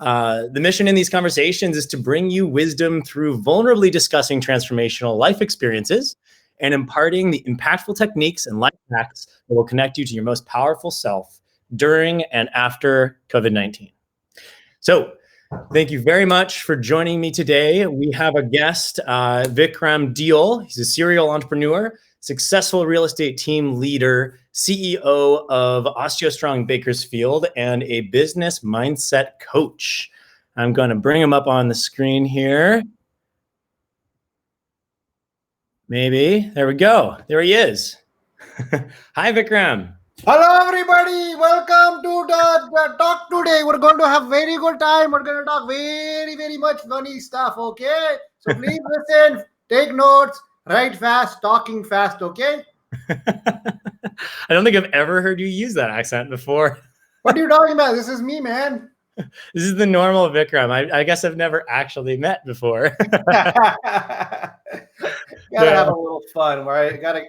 The mission in these conversations is to bring you wisdom through vulnerably discussing transformational life experiences and imparting the impactful techniques and life hacks that will connect you to your most powerful self during and after COVID-19. So, thank you very much for joining me today. We have a guest, Vikram Deol. He's a serial entrepreneur, successful real estate team leader, CEO of Osteostrong Bakersfield, and a business mindset coach. I'm going to bring him up on the screen here. Maybe. There we go. There he is. Hi, Vikram. Hello, everybody. Welcome to the talk today. We're going to have very good time. We're going to talk very, very much funny stuff, okay? So please listen, take notes, write fast, talking fast, okay? I don't think I've ever heard you use that accent before. What are you talking about? This is me, man. This is the normal Vikram. I guess I've never actually met before. Gotta have a little fun, right? Gotta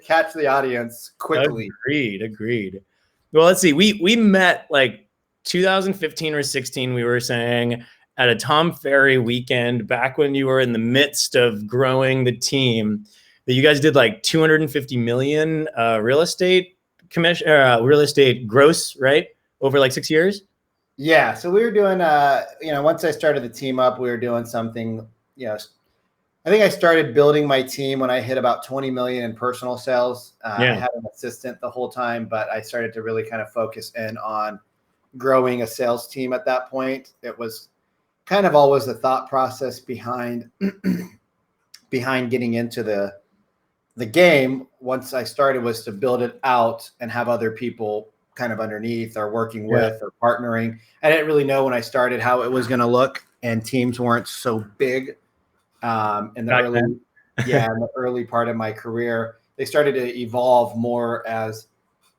catch the audience quickly. Agreed. Well, let's see. We met like 2015 or 16. We were saying at a Tom Ferry weekend back when you were in the midst of growing the team. That you guys did like 250 million real estate gross, right? Over like 6 years. Yeah. So we were doing, once I started the team up, we were doing something, I think I started building my team when I hit about 20 million in personal sales. I had an assistant the whole time, but I started to really kind of focus in on growing a sales team at that point. It was kind of always the thought process behind getting into the game. Once I started was to build it out and have other people kind of underneath or working with or partnering. I didn't really know when I started how it was going to look, and teams weren't so big. In the early part of my career, they started to evolve more as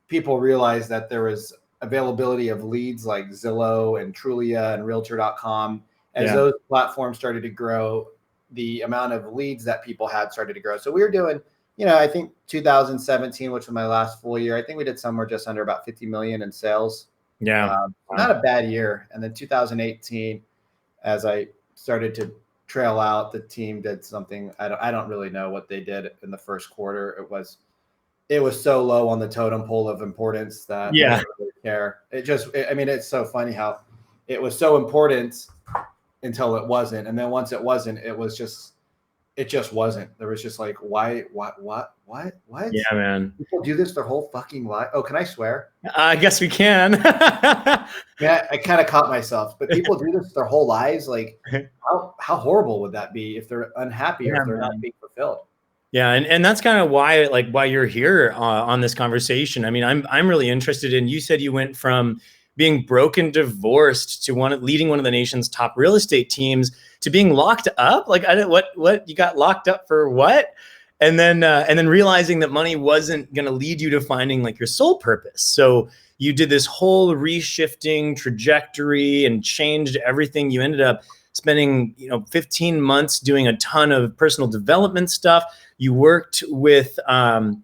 people realized that there was availability of leads like Zillow and Trulia and Realtor.com. As those platforms started to grow, the amount of leads that people had started to grow. So we were doing, I think 2017, which was my last full year, I think we did somewhere just under about 50 million in sales. Not a bad year. And then 2018, as I started to trail out, the team did something. I don't really know what they did in the first quarter. It was so low on the totem pole of importance that I didn't really care. It's so funny how it was so important until it wasn't. And then once it wasn't, it just wasn't. There was just like, why, what? Yeah, man. People do this their whole fucking life. Oh, can I swear? I guess we can. Yeah, I kind of caught myself, but people do this their whole lives. Like, how horrible would that be if they're unhappy or if they're not being fulfilled? Yeah, and that's kind of why you're here on this conversation. I mean, I'm really interested in. You said you went from being broken, divorced to leading one of the nation's top real estate teams to being locked up. Like, what you got locked up for? What? And then realizing that money wasn't going to lead you to finding like your soul purpose. So you did this whole reshifting trajectory and changed everything. You ended up spending 15 months doing a ton of personal development stuff. You worked with Tony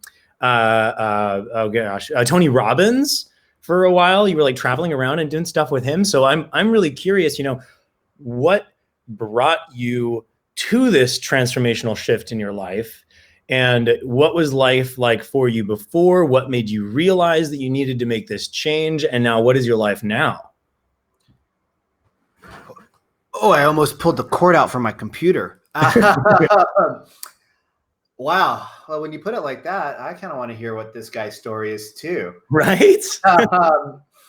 Robbins for a while. You were like traveling around and doing stuff with him. So I'm really curious, what brought you to this transformational shift in your life? And what was life like for you before? What made you realize that you needed to make this change? And now what is your life now? Oh, I almost pulled the cord out from my computer. Wow. Well, when you put it like that, I kind of want to hear what this guy's story is too. Right?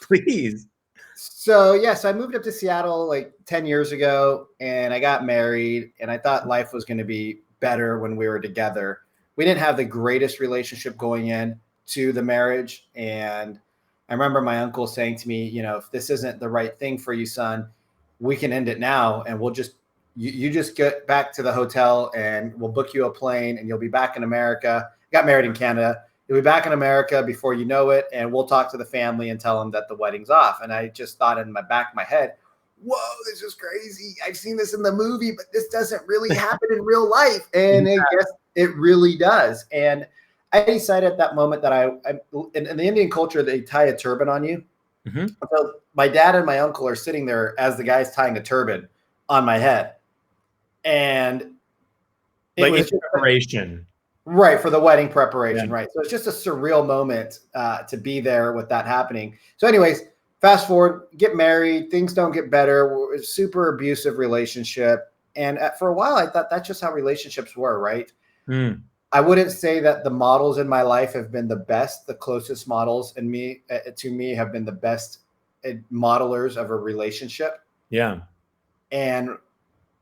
Please. So I moved up to Seattle like 10 years ago, and I got married, and I thought life was going to be better when we were together. We didn't have the greatest relationship going in to the marriage. And I remember my uncle saying to me, if this isn't the right thing for you, son, we can end it now. And we'll just, you just get back to the hotel and we'll book you a plane and you'll be back in America. Got married in Canada. You'll be back in America before you know it. And we'll talk to the family and tell them that the wedding's off. And I just thought in my back of my head, whoa, this is crazy. I've seen this in the movie, but this doesn't really happen in real life. And I guess it really does. And I decided at that moment that in the Indian culture, they tie a turban on you. Mm-hmm. So my dad and my uncle are sitting there as the guy's tying a turban on my head. And it Like was in just preparation. right for the wedding preparation. Yeah. Right. So it's just a surreal moment to be there with that happening. So anyways, fast forward, get married, things don't get better. It's super abusive relationship. And for a while, I thought that's just how relationships were. Right. Mm. I wouldn't say that the models in my life have been the best. The closest models in me to me have been the best modelers of a relationship. Yeah. And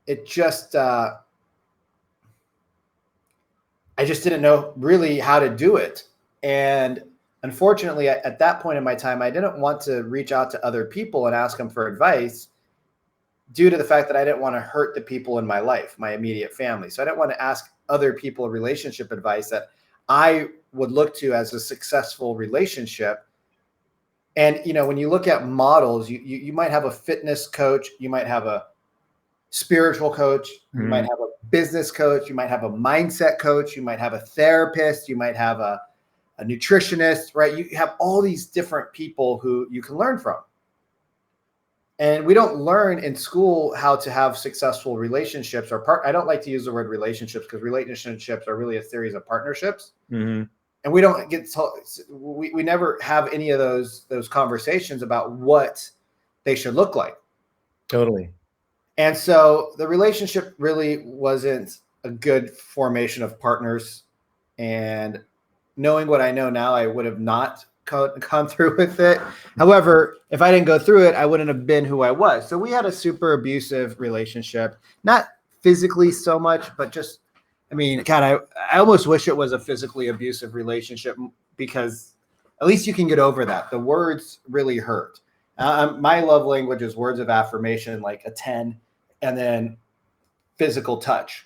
it just, I just didn't know really how to do it. And unfortunately, at that point in my time, I didn't want to reach out to other people and ask them for advice due to the fact that I didn't want to hurt the people in my life, my immediate family. So I didn't want to ask other people relationship advice that I would look to as a successful relationship. And when you look at models, you might have a fitness coach, you might have a spiritual coach, you might have a business coach, you might have a mindset coach, you might have a therapist, you might have a nutritionist, right? You have all these different people who you can learn from. And we don't learn in school how to have successful relationships I don't like to use the word relationships because relationships are really a series of partnerships. Mm-hmm. And we don't get we never have any of those conversations about what they should look like. Totally. And so the relationship really wasn't a good formation of partners. And knowing what I know now, I would have not gone through with it. However, if I didn't go through it, I wouldn't have been who I was. So we had a super abusive relationship, not physically so much, but just, God, I almost wish it was a physically abusive relationship because at least you can get over that. The words really hurt. My love language is words of affirmation, like a 10, and then physical touch.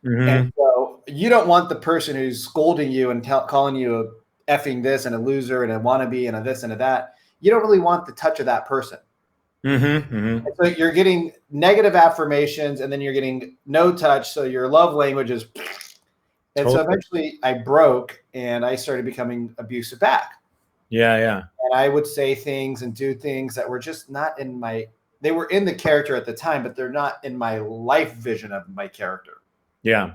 Mm-hmm. And so you don't want the person who's scolding you and calling you a effing this and a loser and a wannabe and a this and a that. You don't really want the touch of that person. Mm-hmm. Mm-hmm. So you're getting negative affirmations and then you're getting no touch. So your love language is. And Totally. so eventually I broke and I started becoming abusive back. Yeah. Yeah. And I would say things and do things that were just not they were in the character at the time, but they're not in my life vision of my character. Yeah.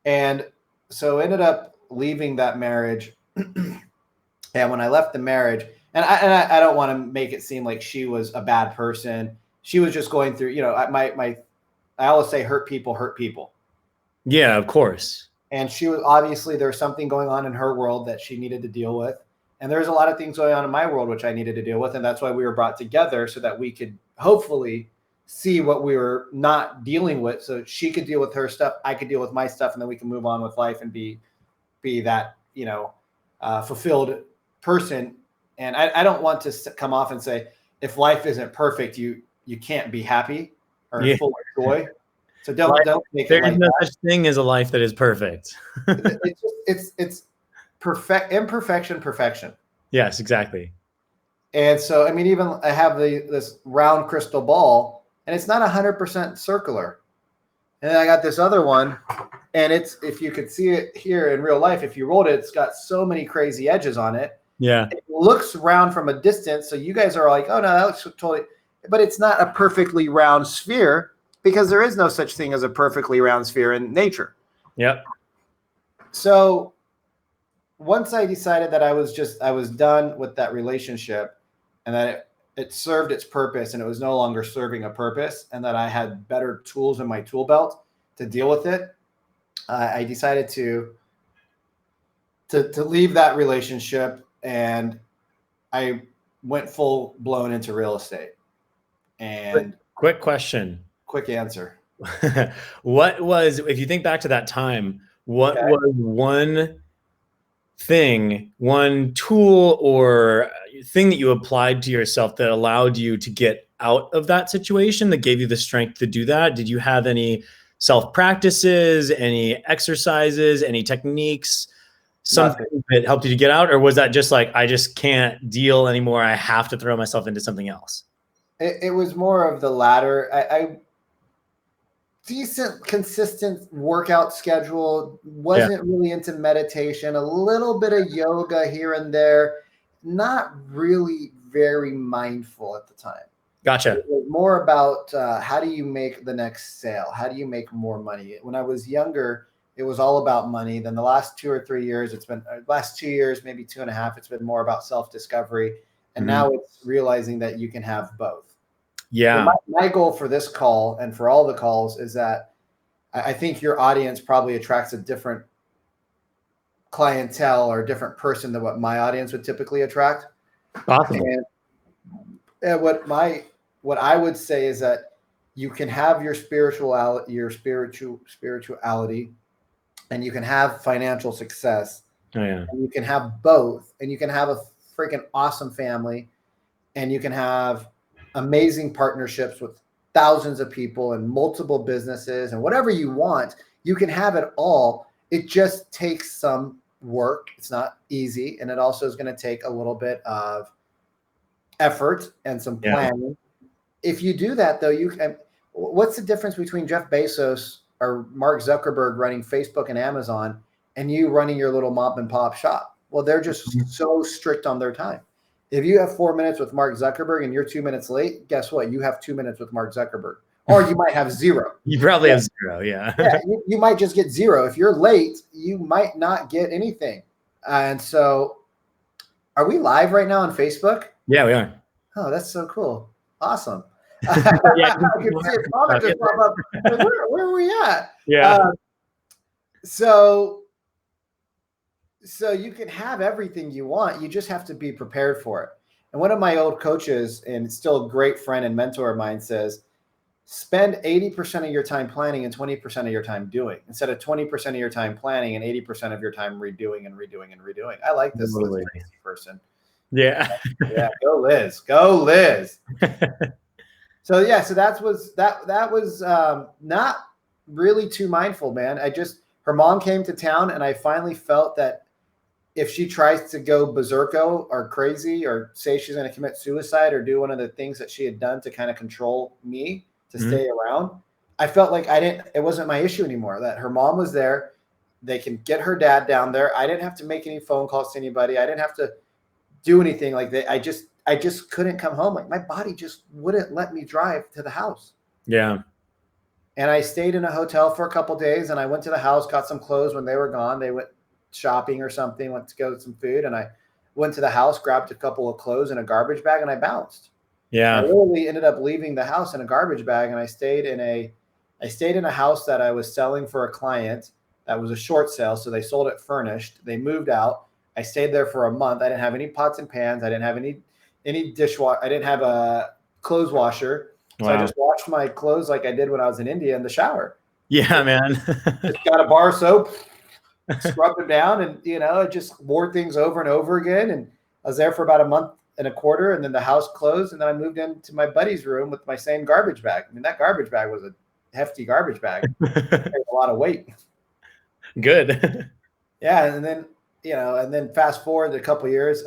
And so ended up leaving that marriage. And when I left the marriage, and I don't want to make it seem like she was a bad person. She was just going through, I always say hurt people hurt people. Yeah, of course. And she was obviously there was something going on in her world that she needed to deal with. And there's a lot of things going on in my world which I needed to deal with. And that's why we were brought together so that we could hopefully see what we were not dealing with. So she could deal with her stuff, I could deal with my stuff, and then we can move on with life and be that, fulfilled person. And I don't want to come off and say, if life isn't perfect, you can't be happy or full of joy. So don't make it like there's no that. such thing as a life that is perfect. It's perfection. Yes, exactly. And so, even I have this round crystal ball, and it's not 100% circular. And then I got this other one, and if you could see it here in real life, if you rolled it, it's got so many crazy edges on it. Yeah. It looks round from a distance. So you guys are like, oh no, that looks totally, but it's not a perfectly round sphere because there is no such thing as a perfectly round sphere in nature. Yep. So once I decided that I was done with that relationship and that it served its purpose and it was no longer serving a purpose and that I had better tools in my tool belt to deal with it, I decided to leave that relationship, and I went full blown into real estate. And quick question. Quick answer. What was, if you think back to that time, what was one thing, one tool or thing that you applied to yourself that allowed you to get out of that situation, that gave you the strength to do that? Did you have any self practices, any exercises, any techniques, something that helped you to get out? Or was that just like, I just can't deal anymore, I have to throw myself into something else? It was more of the latter. I decent, consistent workout schedule, wasn't really into meditation, a little bit of yoga here and there, not really very mindful at the time. Gotcha. It was more about how do you make the next sale? How do you make more money? When I was younger, it was all about money. Then the last 2 or 3 years, last 2 years, maybe 2.5, it's been more about self-discovery. And now it's realizing that you can have both. Yeah. So my goal for this call and for all the calls is that I think your audience probably attracts a different clientele or a different person than what my audience would typically attract. Awesome. And what I would say is that you can have your spirituality, and you can have financial success. Oh, yeah. And you can have both, and you can have a freaking awesome family, and you can have amazing partnerships with thousands of people and multiple businesses and whatever you want. You can have it all. It just takes some work. It's not easy. And it also is going to take a little bit of effort and some planning. Yeah. If you do that, though, what's the difference between Jeff Bezos or Mark Zuckerberg running Facebook and Amazon and you running your little mom and pop shop? Well, they're just so strict on their time. If you have 4 minutes with Mark Zuckerberg and you're 2 minutes late, guess what? You have 2 minutes with Mark Zuckerberg, or you might have zero. You probably have zero. Yeah. Yeah. You might just get zero. If you're late, you might not get anything. And so are we live right now on Facebook? Yeah, we are. Oh, that's so cool. Awesome. Yeah, I can see a comment just pop up. Where are we at? Yeah. So you can have everything you want. You just have to be prepared for it. And one of my old coaches, and still a great friend and mentor of mine, says, spend 80% of your time planning and 20% of your time doing, instead of 20% of your time planning and 80% of your time redoing and redoing and redoing. I like this Liz Tracy person. Yeah. Yeah. Go Liz. Go Liz. So yeah, so that was not really too mindful, man. Her mom came to town, and I finally felt that if she tries to go berserko or crazy or say she's going to commit suicide or do one of the things that she had done to kind of control me to stay around, I felt like it wasn't my issue anymore, that her mom was there. They can get her dad down there. I didn't have to make any phone calls to anybody. I didn't have to do anything like that. I just couldn't come home. Like, my body just wouldn't let me drive to the house. Yeah. And I stayed in a hotel for a couple of days, and I went to the house, got some clothes when they were gone. They went shopping or something, went to go get some food. And I went to the house, grabbed a couple of clothes in a garbage bag, and I bounced. Yeah. I literally ended up leaving the house in a garbage bag. And I stayed in a house that I was selling for a client. That was a short sale. So they sold it furnished. They moved out. I stayed there for a month. I didn't have any pots and pans. I didn't have any dishwasher. I didn't have a clothes washer. So I just washed my clothes like I did when I was in India in the shower. Yeah, man. Just got a bar of soap, scrubbed them down, and I just wore things over and over again. And I was there for about a month and a quarter, and then the house closed, and then I moved into my buddy's room with my same garbage bag. I mean, that garbage bag was a hefty garbage bag. It carried a lot of weight. Good. Yeah, and then fast forward a couple of years,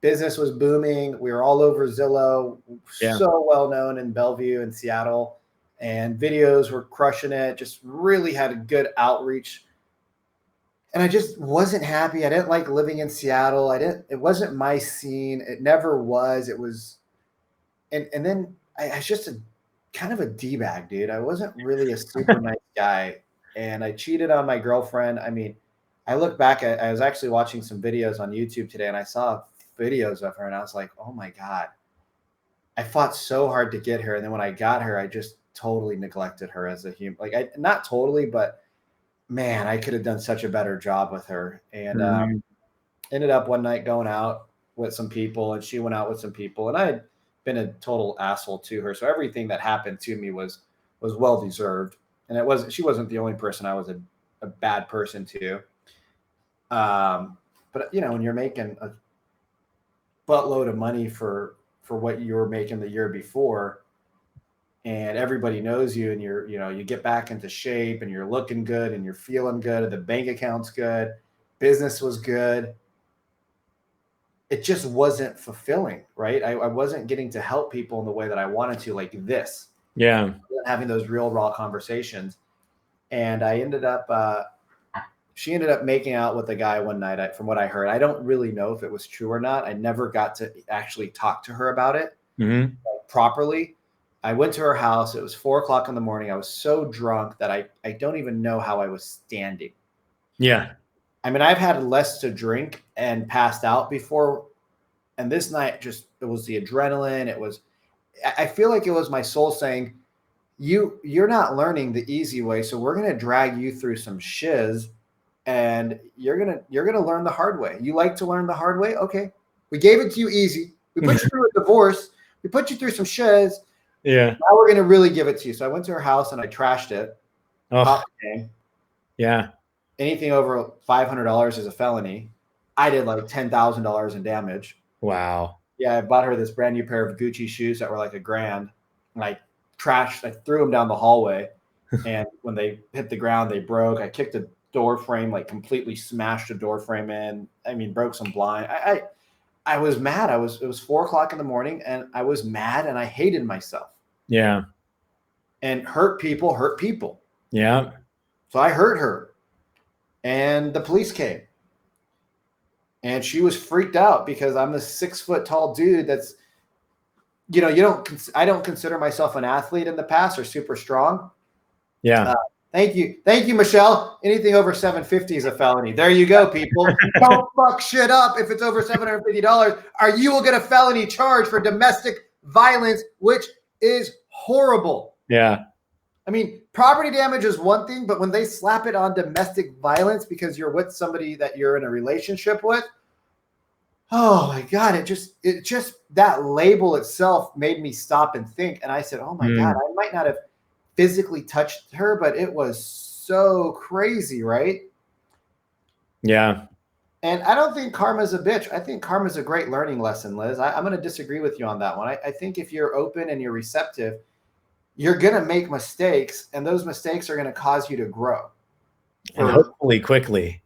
business was booming. We were all over Zillow, so well known in Bellevue and Seattle, and videos were crushing it. Just really had a good outreach. And I just wasn't happy. I didn't like living in Seattle. It wasn't my scene. It never was. It was, and then I was just kind of a D-bag, dude. I wasn't really a super nice guy. And I cheated on my girlfriend. I mean, I look back I was actually watching some videos on YouTube today, and I saw videos of her, and I was like, oh my God, I fought so hard to get her. And then when I got her, I just totally neglected her as a human. Like, not totally, but man, I could have done such a better job with her. And ended up one night going out with some people, and she went out with some people, and I had been a total asshole to her. So everything that happened to me was well-deserved. And she wasn't the only person I was a bad person to. But when you're making a buttload of money for what you were making the year before, and everybody knows you, and you get back into shape, and you're looking good, and you're feeling good, and the bank account's good, business was good, it just wasn't fulfilling, right? I wasn't getting to help people in the way that I wanted to, like this. Yeah. Having those real raw conversations. And I ended up she ended up making out with a guy one night. From what I heard, I don't really know if it was true or not. I never got to actually talk to her about it properly. I went to her house. It was 4:00 in the morning. I was so drunk that I don't even know how I was standing. Yeah. I mean, I've had less to drink and passed out before. And this night it was the adrenaline. I feel like it was my soul saying, you're not learning the easy way. So we're going to drag you through some shiz and you're going to learn the hard way. You like to learn the hard way? Okay. We gave it to you easy. We put you through a divorce. We put you through some shiz. Yeah. Now we're going to really give it to you. So I went to her house and I trashed it. Oh, yeah. Anything over $500 is a felony. I did like $10,000 in damage. Wow. Yeah, I bought her this brand new pair of Gucci shoes that were like $1,000. And I threw them down the hallway. And when they hit the ground, they broke. I kicked a door frame, like completely smashed a door frame in. I mean, broke some blind. I was mad. It was 4:00 in the morning and I was mad and I hated myself. Yeah. And hurt people. Yeah. So I hurt her. And the police came. And she was freaked out because I'm this 6-foot tall dude that's, I don't consider myself an athlete in the past or super strong. Yeah. Thank you, Michelle. Anything over $750 is a felony. There you go, people. Don't fuck shit up if it's over $750, or you will get a felony charge for domestic violence, which is horrible. Yeah. I mean, property damage is one thing, but when they slap it on domestic violence because you're with somebody that you're in a relationship with, oh my God, it just that label itself made me stop and think. And I said, oh my God, I might not have physically touched her, but it was so crazy, right? Yeah. And I don't think karma's a bitch. I think karma's a great learning lesson, Liz. I'm going to disagree with you on that one. I think if you're open and you're receptive, you're going to make mistakes, and those mistakes are going to cause you to grow. And hopefully quickly.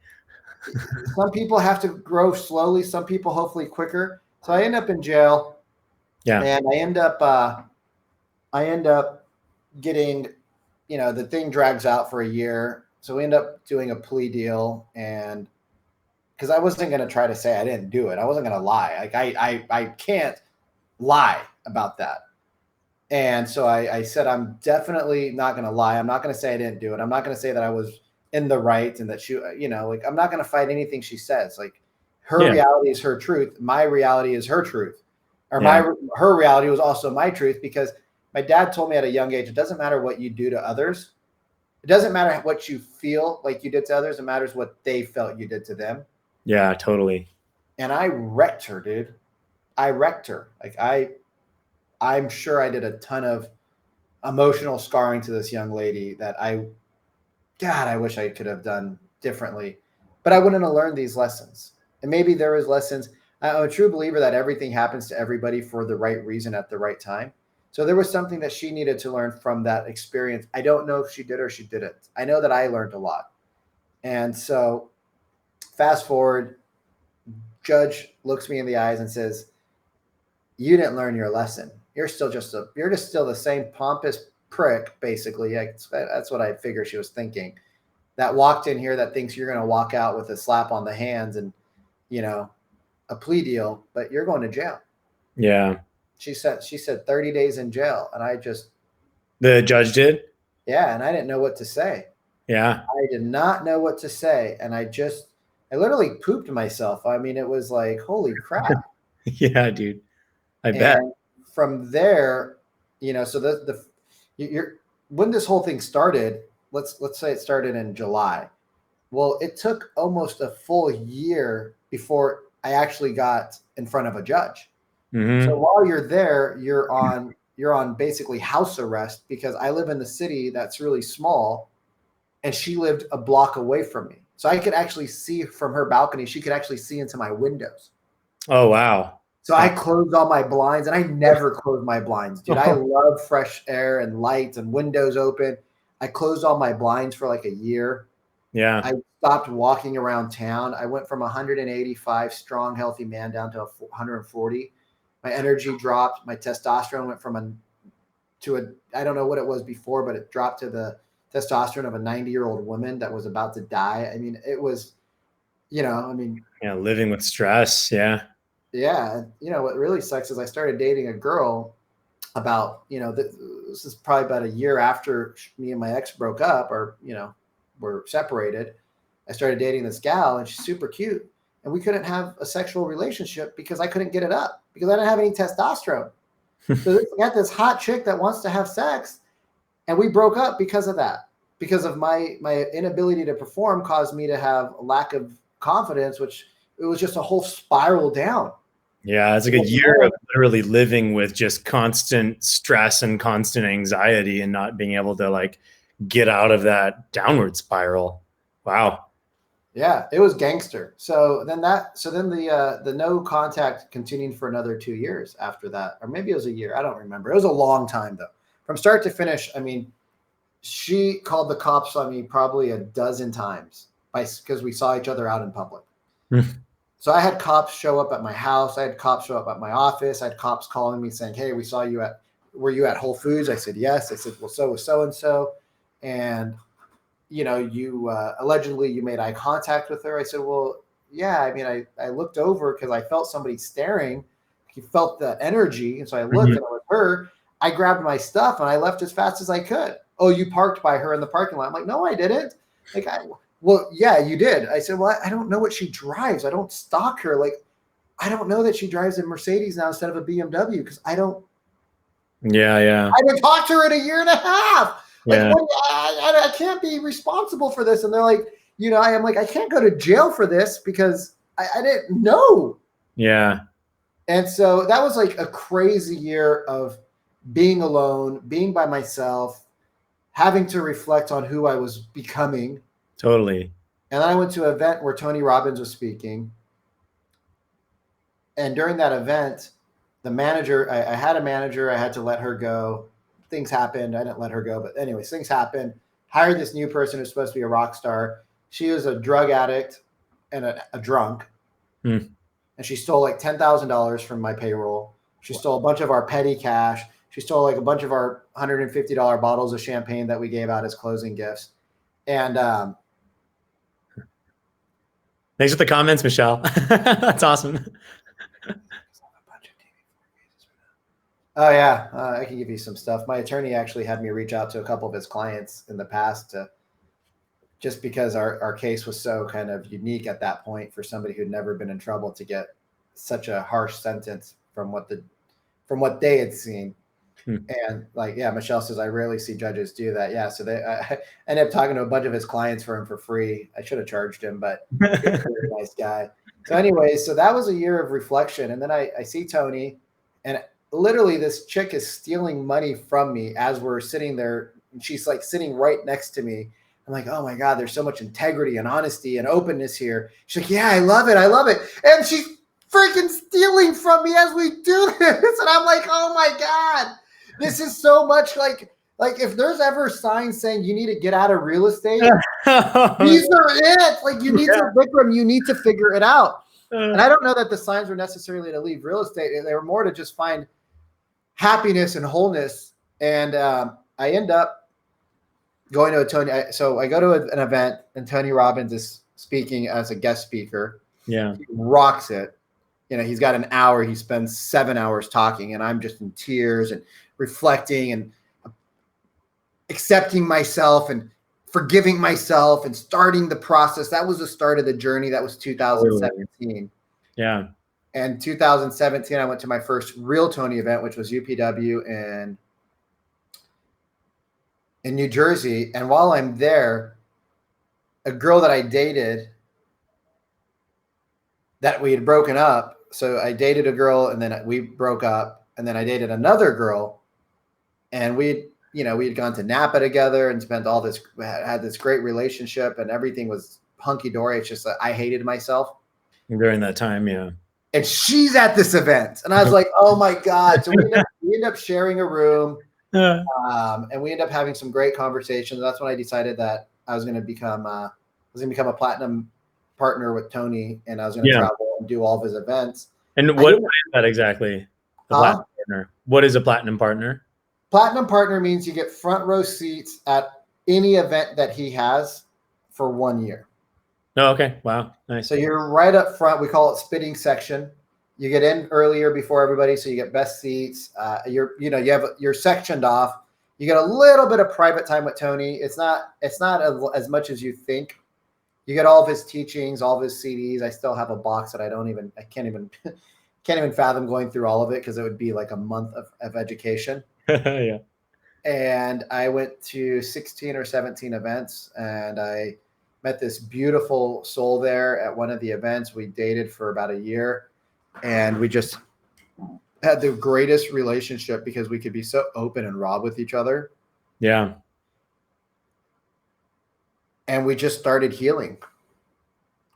Some people have to grow slowly. Some people hopefully quicker. So I end up in jail. Yeah. And I end up getting, the thing drags out for a year. So we end up doing a plea deal, and because I wasn't going to try to say I didn't do it. I wasn't going to lie. Like I can't lie about that. And so I said, I'm definitely not going to lie. I'm not going to say I didn't do it. I'm not going to say that I was in the right and that she, I'm not going to fight anything she says. Like her reality is her truth. My reality is her truth, or her reality was also my truth, because my dad told me at a young age, it doesn't matter what you do to others. It doesn't matter what you feel like you did to others. It matters what they felt you did to them. Yeah, totally. And I wrecked her, dude. I wrecked her. Like I'm sure I did a ton of emotional scarring to this young lady that I wish I could have done differently, but I wouldn't have learned these lessons. And maybe there was lessons. I'm a true believer that everything happens to everybody for the right reason at the right time. So there was something that she needed to learn from that experience. I don't know if she did or she didn't. I know that I learned a lot. And so fast forward, judge looks me in the eyes and says, you didn't learn your lesson. You're still the same pompous prick, basically. That's what I figured she was thinking. That walked in here that thinks you're going to walk out with a slap on the hands and, a plea deal, but you're going to jail. Yeah. She said 30 days in jail. And the judge did? Yeah. And I didn't know what to say. Yeah. I did not know what to say. And I literally pooped myself. I mean, it was like, holy crap. Yeah, dude. I bet. From there, so when this whole thing started, let's say it started in July. Well, it took almost a full year before I actually got in front of a judge. Mm-hmm. So while you're there, you're on basically house arrest, because I live in the city that's really small, and she lived a block away from me. So I could actually see from her balcony. She could actually see into my windows. Oh, wow. So I closed all my blinds, and I never close my blinds, dude. I love fresh air and lights and windows open. I closed all my blinds for like a year. Yeah. I stopped walking around town. I went from 185 strong, healthy man down to 140. My energy dropped. My testosterone went from I don't know what it was before, but it dropped to the testosterone of a 90-year-old woman that was about to die. I mean, it was, yeah, living with stress. Yeah. Yeah. What really sucks is I started dating a girl about, this is probably about a year after me and my ex broke up, or, were separated. I started dating this gal, and she's super cute. And we couldn't have a sexual relationship because I couldn't get it up because I didn't have any testosterone. So we got this hot chick that wants to have sex, and we broke up because of that. Because of my inability to perform caused me to have a lack of confidence, which it was just a whole spiral down. Yeah, it's like a year of literally living with just constant stress and constant anxiety and not being able to like get out of that downward spiral. Wow. Yeah, it was gangster. So then the no contact continued for another 2 years after that, or maybe it was a year. I don't remember. It was a long time though, from start to finish. I mean, she called the cops on me probably a dozen times because we saw each other out in public. So I had cops show up at my house. I had cops show up at my office. I had cops calling me saying, "Hey, were you at Whole Foods?" I said, "Yes." I said, "Well, so was so-and-so. And, you allegedly you made eye contact with her." I said, "Well, yeah. I mean, I looked over because I felt somebody staring. He felt the energy. And so I looked and it was her. I grabbed my stuff and I left as fast as I could." "Oh, you parked by her in the parking lot." I'm like, "No, I didn't." Like, "Well, yeah, you did." I said, "Well, I don't know what she drives. I don't stalk her. Like, I don't know that she drives a Mercedes now instead of a BMW because I don't." Yeah. I haven't talked to her in a year and a half. Like, Yeah. I can't be responsible for this. And they're like, I am like, I can't go to jail for this because I didn't know. Yeah. And so that was like a crazy year of being alone, being by myself, having to reflect on who I was becoming. Totally. And then I went to an event where Tony Robbins was speaking. And during that event, the manager, I had a manager, I had to let her go. Things happened. I didn't let her go, but anyways, things happened. Hired this new person who's supposed to be a rock star. She was a drug addict and a drunk. And she stole like $10,000 from my payroll. She stole a bunch of our petty cash. She stole like a bunch of our $150 bottles of champagne that we gave out as closing gifts. And thanks for the comments, Michelle. That's awesome. Oh yeah, I can give you some stuff. My attorney actually had me reach out to a couple of his clients in the past just because our case was so kind of unique at that point for somebody who'd never been in trouble to get such a harsh sentence from what they had seen. And like, yeah, Michelle says, "I rarely see judges do that." Yeah. So I ended up talking to a bunch of his clients for him for free. I should have charged him, but he's a very nice guy. So anyways, so that was a year of reflection. And then I see Tony, and literally this chick is stealing money from me as we're sitting there. And she's like sitting right next to me. I'm like, "Oh my God, there's so much integrity and honesty and openness here." She's like, "Yeah, I love it. I love it." And she's freaking stealing from me as we do this. And I'm like, "Oh my God, this is so much like if there's ever signs saying you need to get out of real estate, these are it. Like, you need to, Vikram, you need to figure it out." And I don't know that the signs were necessarily to leave real estate. They were more to just find happiness and wholeness. And I end up going to I go to an event and Tony Robbins is speaking as a guest speaker. Yeah. He rocks it. He's got an hour. He spends 7 hours talking, and I'm just in tears and reflecting and accepting myself and forgiving myself and starting the process. That was the start of the journey. That was 2017. Yeah. And 2017, I went to my first real Tony event, which was UPW in New Jersey. And while I'm there, a girl that I dated that we had broken up. So I dated a girl and then we broke up, and then I dated another girl, and we had gone to Napa together and had this great relationship, and everything was hunky dory. It's just that I hated myself during that time. Yeah. And she's at this event, and I was like, "Oh my God." So we end up sharing a room, and we end up having some great conversations. That's when I decided that I was going to become a platinum partner with Tony, and I was going to travel and do all of his events. And what is that exactly? The platinum partner. What is a platinum partner? Platinum partner means you get front row seats at any event that he has for 1 year. Oh, okay. Wow. Nice. So you're right up front. We call it spitting section. You get in earlier before everybody, so you get best seats. You're sectioned off. You get a little bit of private time with Tony. It's not as much as you think. You get all of his teachings, all of his CDs. I still have a box that I can't even fathom going through all of it because it would be like a month of education. Yeah. And I went to 16 or 17 events, and I met this beautiful soul there at one of the events. We dated for about a year, and we just had the greatest relationship because we could be so open and raw with each other. Yeah. And we just started healing.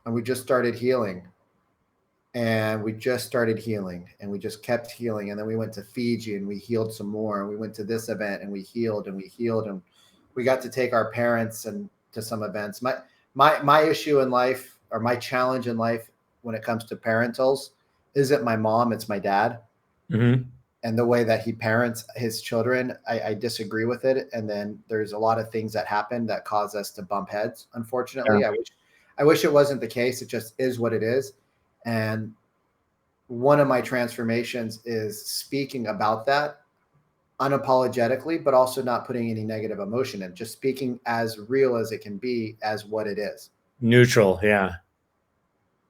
And we just started healing. And we just started healing. And we just kept healing. And then we went to Fiji and we healed some more. And we went to this event and we healed and we healed. And we got to take our parents and to some events. My issue in life, or my challenge in life when it comes to parentals, isn't my mom, it's my dad. Mm-hmm. And the way that he parents his children, I disagree with it. And then there's a lot of things that happen that cause us to bump heads. Unfortunately, yeah. I wish it wasn't the case. It just is what it is. And one of my transformations is speaking about that unapologetically, but also not putting any negative emotion in, just speaking as real as it can be as what it is. Neutral. Yeah.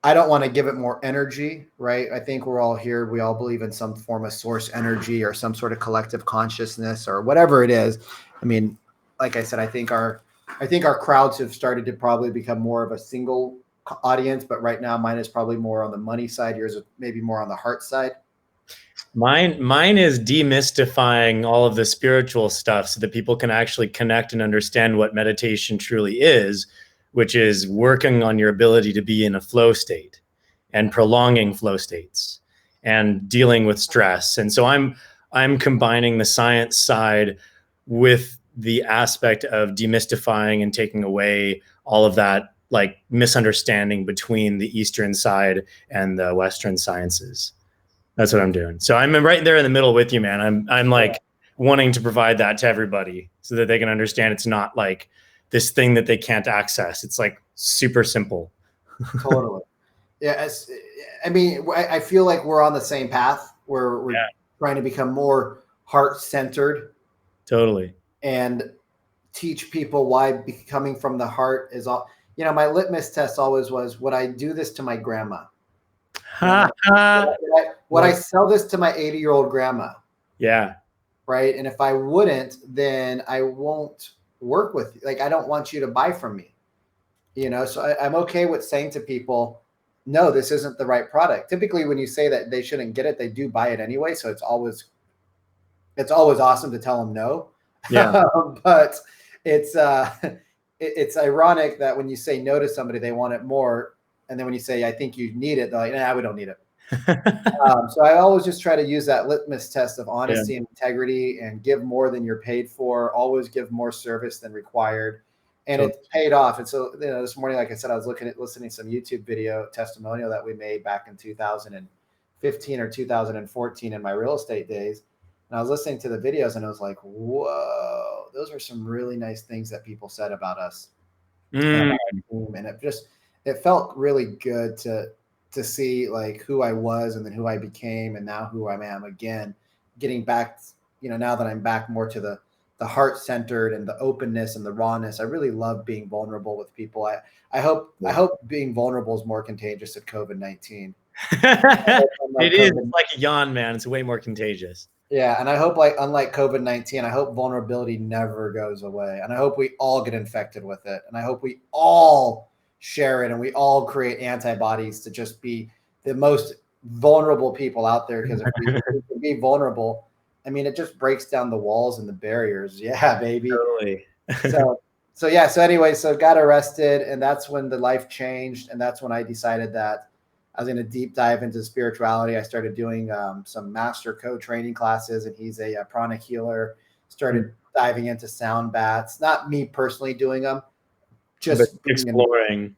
I don't want to give it more energy, right? I think we're all here. We all believe in some form of source energy or some sort of collective consciousness or whatever it is. I mean, like I said, I think our crowds have started to probably become more of a single audience, but right now mine is probably more on the money side. Yours is maybe more on the heart side. Mine is demystifying all of the spiritual stuff so that people can actually connect and understand what meditation truly is, which is working on your ability to be in a flow state and prolonging flow states and dealing with stress. And so I'm combining the science side with the aspect of demystifying and taking away all of that like misunderstanding between the Eastern side and the Western sciences. That's what I'm doing. So I'm right there in the middle with you, man. I'm like wanting to provide that to everybody so that they can understand it's not like this thing that they can't access. It's like super simple. Totally. Yeah. I mean, I feel like we're on the same path where we're trying to become more heart-centered. Totally. And teach people why becoming from the heart is all, my litmus test always was, would I do this to my grandma? Would I sell this to my 80-year-old grandma? Yeah. Right. And if I wouldn't, then I won't work with you. Like, I don't want you to buy from me, so I'm okay with saying to people, no, this isn't the right product. Typically when you say that they shouldn't get it, they do buy it anyway. So it's always awesome to tell them no. Yeah. But it's ironic that when you say no to somebody, they want it more. And then when you say, I think you need it, they're like, nah, we don't need it. So I always just try to use that litmus test of honesty and integrity and give more than you're paid for. Always give more service than required. And it's paid off. And so, this morning, like I said, I was listening to some YouTube video testimonial that we made back in 2015 or 2014 in my real estate days. And I was listening to the videos and I was like, whoa, those are some really nice things that people said about us. And it felt really good to see like who I was and then who I became and now who I am again, getting back, now that I'm back more to the heart-centered and the openness and the rawness. I really love being vulnerable with people. I hope being vulnerable is more contagious than COVID-19. It is. It's like a yawn, man. It's way more contagious. Yeah. And I hope, like, unlike COVID-19, I hope vulnerability never goes away. And I hope we all get infected with it. And I hope we all share it and we all create antibodies to just be the most vulnerable people out there. Because if we can be vulnerable, I mean, it just breaks down the walls and the barriers. Yeah, baby. Totally. So anyway, so got arrested, and that's when the life changed. And that's when I decided that I was going to deep dive into spirituality. I started doing some master co-training classes, and he's a pranic healer. Started diving into sound baths, not me personally doing them, just exploring.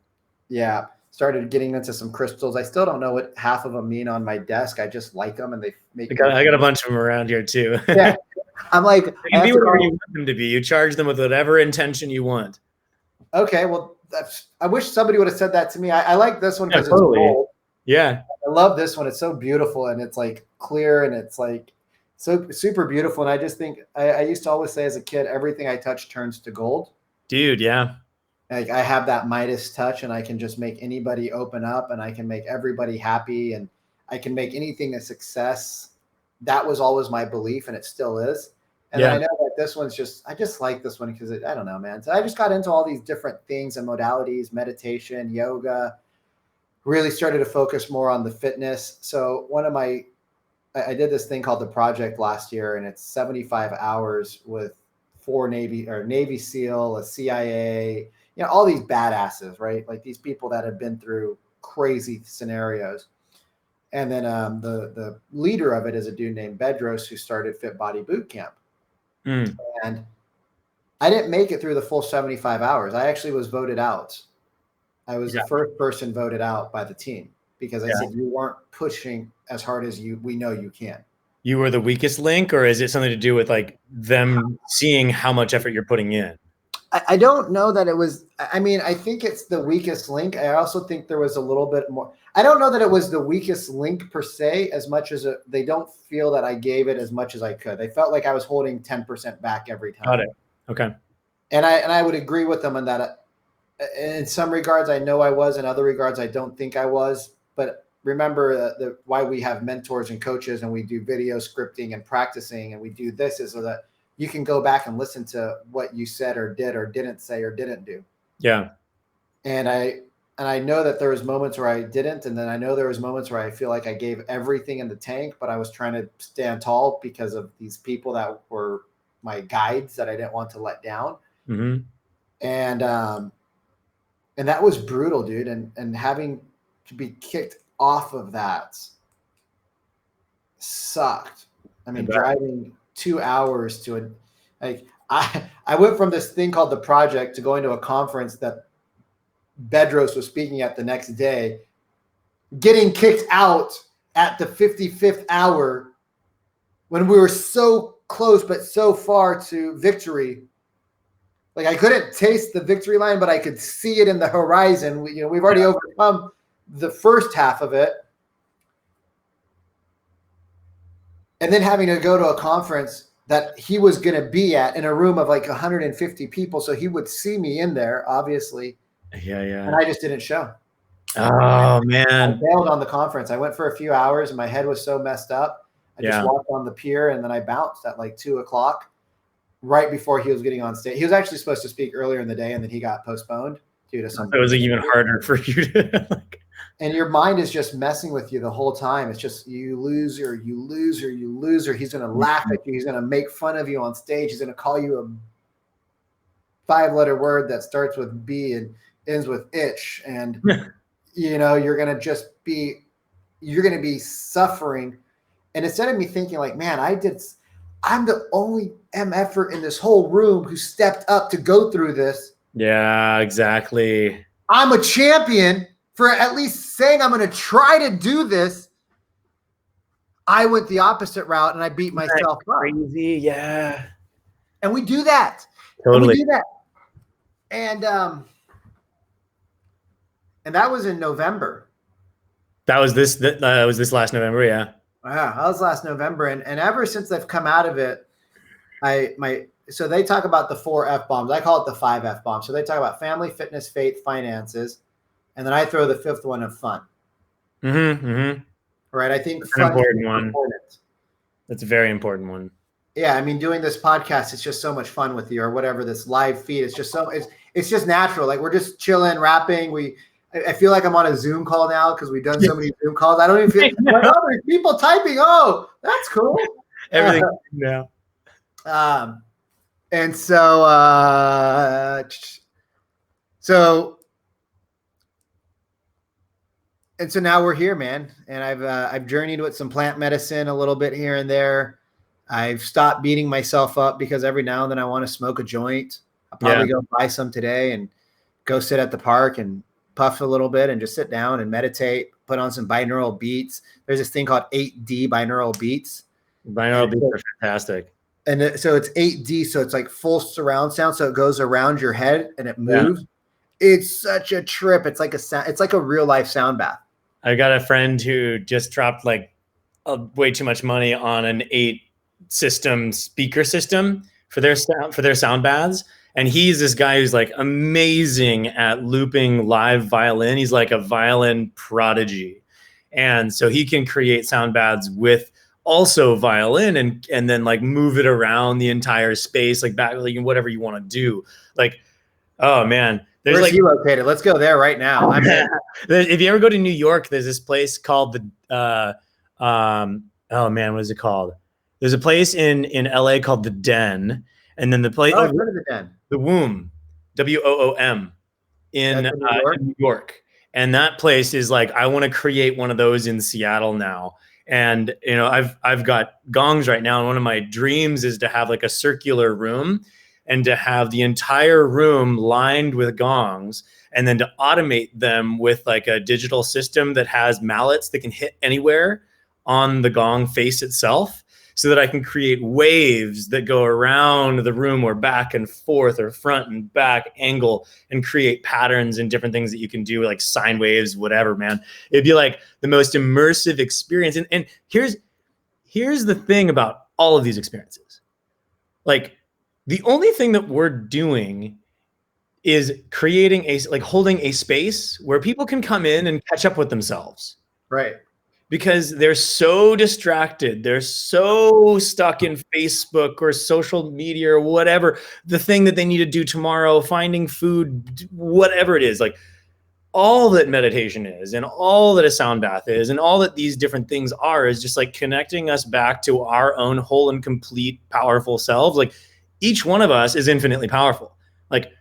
Started getting into some crystals. I still don't know what half of them mean on my desk. I just like them, and they make. I got a bunch of them around here too. Yeah, I'm like, They can be whatever you want them to be. You charge them with whatever intention you want. Okay, well, I wish somebody would have said that to me. I like this one because totally. It's gold. Yeah. I love this one. It's so beautiful and it's like clear and it's like so super beautiful. And I just think I used to always say as a kid, everything I touch turns to gold. Dude, yeah. Like I have that Midas touch and I can just make anybody open up and I can make everybody happy and I can make anything a success. That was always my belief and it still is. And then I know that this one's I just like this one because I don't know, man. So I just got into all these different things and modalities, meditation, yoga, really started to focus more on the fitness. So I did this thing called the project last year and it's 75 hours with 4 Navy SEAL, a CIA, all these badasses, right? Like these people that have been through crazy scenarios. And then the leader of it is a dude named Bedros who started Fit Body Boot Camp. And I didn't make it through the full 75 hours. I actually was voted out. I was the first person voted out by the team because I said, you weren't pushing as hard as we know you can. You were the weakest link, or is it something to do with like them seeing how much effort you're putting in? I don't know that it was, I mean, I think it's the weakest link. I also think there was a little bit more. I don't know that it was the weakest link per se, as much as they don't feel that I gave it as much as I could. They felt like I was holding 10% back every time. Got it. Okay. And I would agree with them on that. In some regards, I know I was. In other regards, I don't think I was. But remember why we have mentors and coaches and we do video scripting and practicing and we do this is so that you can go back and listen to what you said or did or didn't say or didn't do. Yeah. And I know that there was moments where I didn't. And then I know there was moments where I feel like I gave everything in the tank, but I was trying to stand tall because of these people that were my guides that I didn't want to let down. Mm-hmm. And that was brutal, dude. And having to be kicked off of that sucked. I mean, driving 2 hours to I went from this thing called the project to going to a conference that Bedros was speaking at the next day, getting kicked out at the 55th hour when we were so close but so far to victory. Like I couldn't taste the victory line, but I could see it in the horizon. We've already overcome the first half of it. And then having to go to a conference that he was going to be at in a room of like 150 people. So he would see me in there, obviously. Yeah. And I just didn't show. Oh, man. I bailed on the conference. I went for a few hours and my head was so messed up. I just walked on the pier and then I bounced at like 2:00 right before he was getting on stage. He was actually supposed to speak earlier in the day and then he got postponed due to something. It was even harder for you to and your mind is just messing with you the whole time. It's just you loser. He's going to laugh at you. He's going to make fun of you on stage. He's going to call you a 5-letter word that starts with B and ends with itch. And, you're going to be suffering. And instead of me thinking like, man, I'm the only MFer in this whole room who stepped up to go through this. Yeah, exactly. I'm a champion for at least saying I'm going to try to do this. I went the opposite route and I beat myself up. Crazy, yeah. And we do that. Totally. And we do that. And that was in November. That was this last November, yeah. Wow, that was last November. And ever since I've come out of it, so they talk about the 4 F-bombs. I call it the 5 F-bombs. So they talk about family, fitness, faith, finances. And then I throw the 5th one of fun. Mm-hmm, mm-hmm. Right. I think that's an important one. That's a very important one. Yeah. I mean, doing this podcast, it's just so much fun with you or whatever, this live feed. It's just it's just natural. Like we're just chilling, rapping. I feel like I'm on a Zoom call now because we've done so many Zoom calls. I don't even feel like, oh, there's people typing. Oh, that's cool. Everything now. And so now we're here, man. And I've journeyed with some plant medicine a little bit here and there. I've stopped beating myself up because every now and then I want to smoke a joint. I'll probably go buy some today and go sit at the park and puff a little bit and just sit down and meditate, put on some binaural beats. There's this thing called 8D binaural beats. Binaural beats are fantastic. so it's 8D, so it's like full surround sound, so it goes around your head and it Yeah. moves. It's such a trip. It's like a real life sound bath. I got a friend who just dropped like way too much money on an 8 system speaker system for their sound baths. And he's this guy who's like amazing at looping live violin. He's like a violin prodigy. And so he can create sound baths with also violin and then like move it around the entire space, like back, like whatever you want to do. Like, oh man, there's Where's like he located? Let's go there right now. I'm in. if you ever go to New York, there's this place called oh man, what is it called? There's a place in LA called the Den, and then the place Oh, I've heard of the Den. the Womb, WOOM in That's in New York. New York. And that place is like, I want to create one of those in Seattle now. And you know, I've got gongs right now, and one of my dreams is to have like a circular room and to have the entire room lined with gongs, and then to automate them with like a digital system that has mallets that can hit anywhere on the gong face itself, so that I can create waves that go around the room or back and forth or front and back angle and create patterns and different things that you can do, like sine waves, whatever, man. It'd be like the most immersive experience. And here's the thing about all of these experiences. Like, the only thing that we're doing is creating holding a space where people can come in and catch up with themselves. Right. Because they're so distracted. They're so stuck in Facebook or social media or whatever, the thing that they need to do tomorrow, finding food, whatever it is. Like, all that meditation is and all that a sound bath is and all that these different things are is just like connecting us back to our own whole and complete powerful selves. Like, each one of us is infinitely powerful. Like,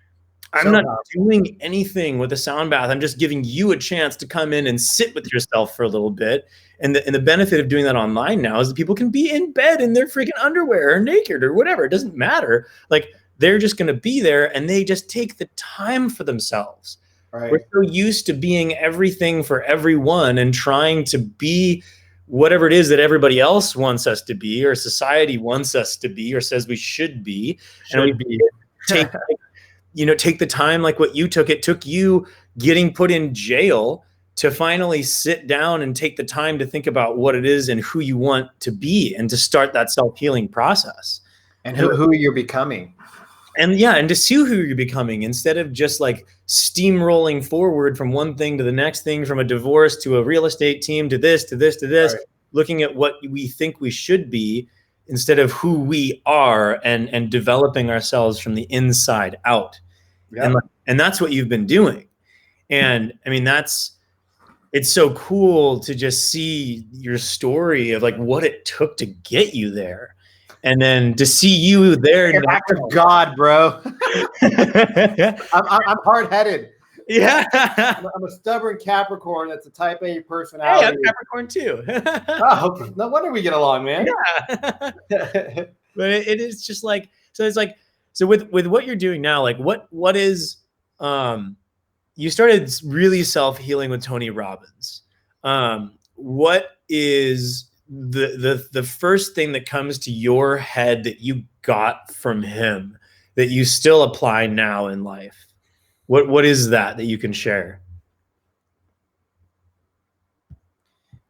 I'm not doing anything with a sound bath. I'm just giving you a chance to come in and sit with yourself for a little bit. And the benefit of doing that online now is that people can be in bed in their freaking underwear or naked or whatever. It doesn't matter. Like, they're just going to be there, and they just take the time for themselves. Right. We're so used to being everything for everyone and trying to be whatever it is that everybody else wants us to be, or society wants us to be, or says we should be. Take the time like what you took. It took you getting put in jail to finally sit down and take the time to think about what it is and who you want to be, and to start that self-healing process. And who you're becoming. And to see who you're becoming, instead of just like steamrolling forward from one thing to the next thing, from a divorce to a real estate team to this, to this, to this, right. Looking at what we think we should be instead of who we are, and developing ourselves from the inside out. Yep. And that's what you've been doing. And I mean, it's so cool to just see your story of like what it took to get you there. And then to see you there. Back to God, bro. I'm hard-headed. Yeah. I'm a stubborn Capricorn. That's a type A personality. Hey, I'm Capricorn too. Oh, no wonder we get along, man. Yeah. But it is just like, so it's like, so with what you're doing now, like what is, you started really self-healing with Tony Robbins. What is the first thing that comes to your head that you got from him that you still apply now in life? What is that you can share?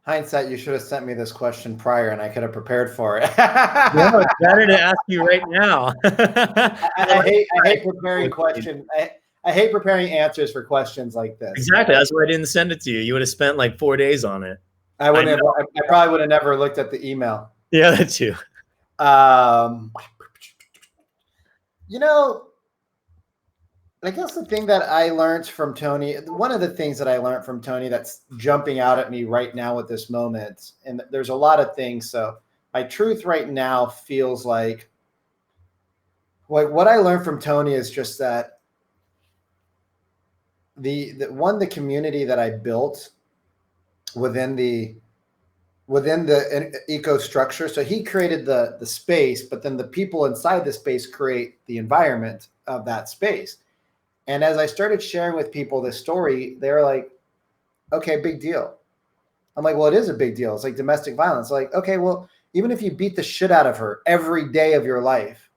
Hindsight, you should have sent me this question prior, and I could have prepared for it. No, it's better to ask you right now. I hate preparing questions. I hate preparing answers for questions like this. Exactly. That's why I didn't send it to you. You would have spent like 4 days on it. I probably would have never looked at the email. Yeah, that too. I guess the thing that I learned from Tony, one of the things that I learned from Tony that's jumping out at me right now at this moment, and there's a lot of things. So my truth right now feels like what I learned from Tony is just that the community that I built within the eco structure. So he created the space, but then the people inside the space create the environment of that space. And as I started sharing with people this story, they were like, okay, big deal. I'm like, well, it is a big deal. It's like domestic violence. Like, okay, well, even if you beat the shit out of her every day of your life,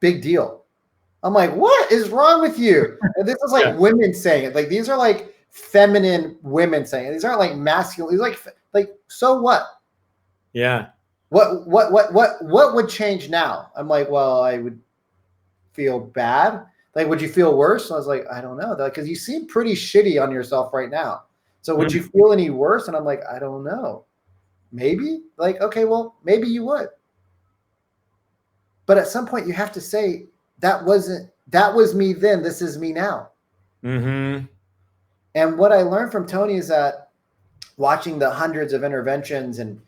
big deal. I'm like, what is wrong with you? And this is like women saying it. Like, these are like feminine women saying it. These aren't like masculine. These are like, so what? Yeah. What would change now? I'm like, well, I would feel bad. Like, would you feel worse? I was like, I don't know. Because you seem pretty shitty on yourself right now. So would you feel any worse? And I'm like, I don't know. Maybe. Like, okay, well, maybe you would. But at some point you have to say, that was me then, this is me now. Mm-hmm. And what I learned from Tony is that watching the hundreds of interventions and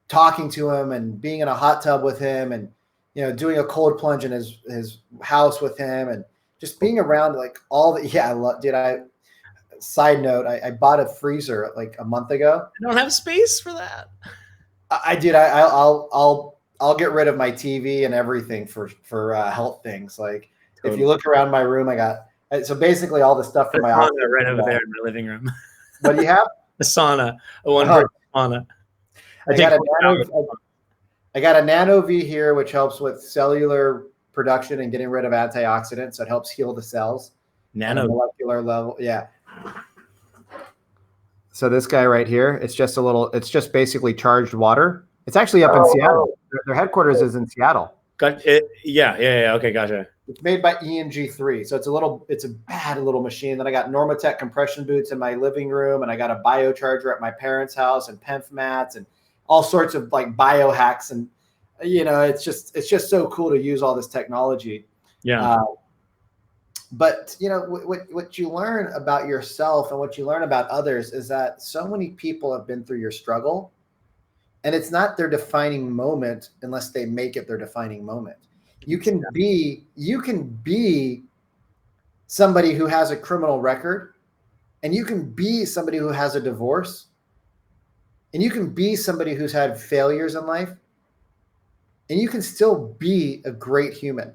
talking to him and being in a hot tub with him and, you know, doing a cold plunge in his house with him and just being around like all the, side note, I bought a freezer like a month ago. I don't have space for that. I did. I'll get rid of my TV and everything for health things. Like, totally. If you look around my room, I got, so basically all the stuff for my office right over there in my living room. What do you have? A sauna, a one-person sauna. I got a Nano V here, which helps with cellular production and getting rid of antioxidants. So it helps heal the cells. Nano, on a molecular level. Yeah. So this guy right here, it's just basically charged water. It's actually up in Seattle. Their headquarters is in Seattle. Got it. Yeah. Okay, gotcha. It's made by EMG3. So it's a bad little machine. Then I got Normatec compression boots in my living room, and I got a biocharger at my parents' house, and PEMF mats, and all sorts of like biohacks. And you know, it's just so cool to use all this technology. Yeah. But you know, what you learn about yourself and what you learn about others is that so many people have been through your struggle, and it's not their defining moment unless they make it their defining moment. You can be somebody who has a criminal record, and you can be somebody who has a divorce, and you can be somebody who's had failures in life, and you can still be a great human,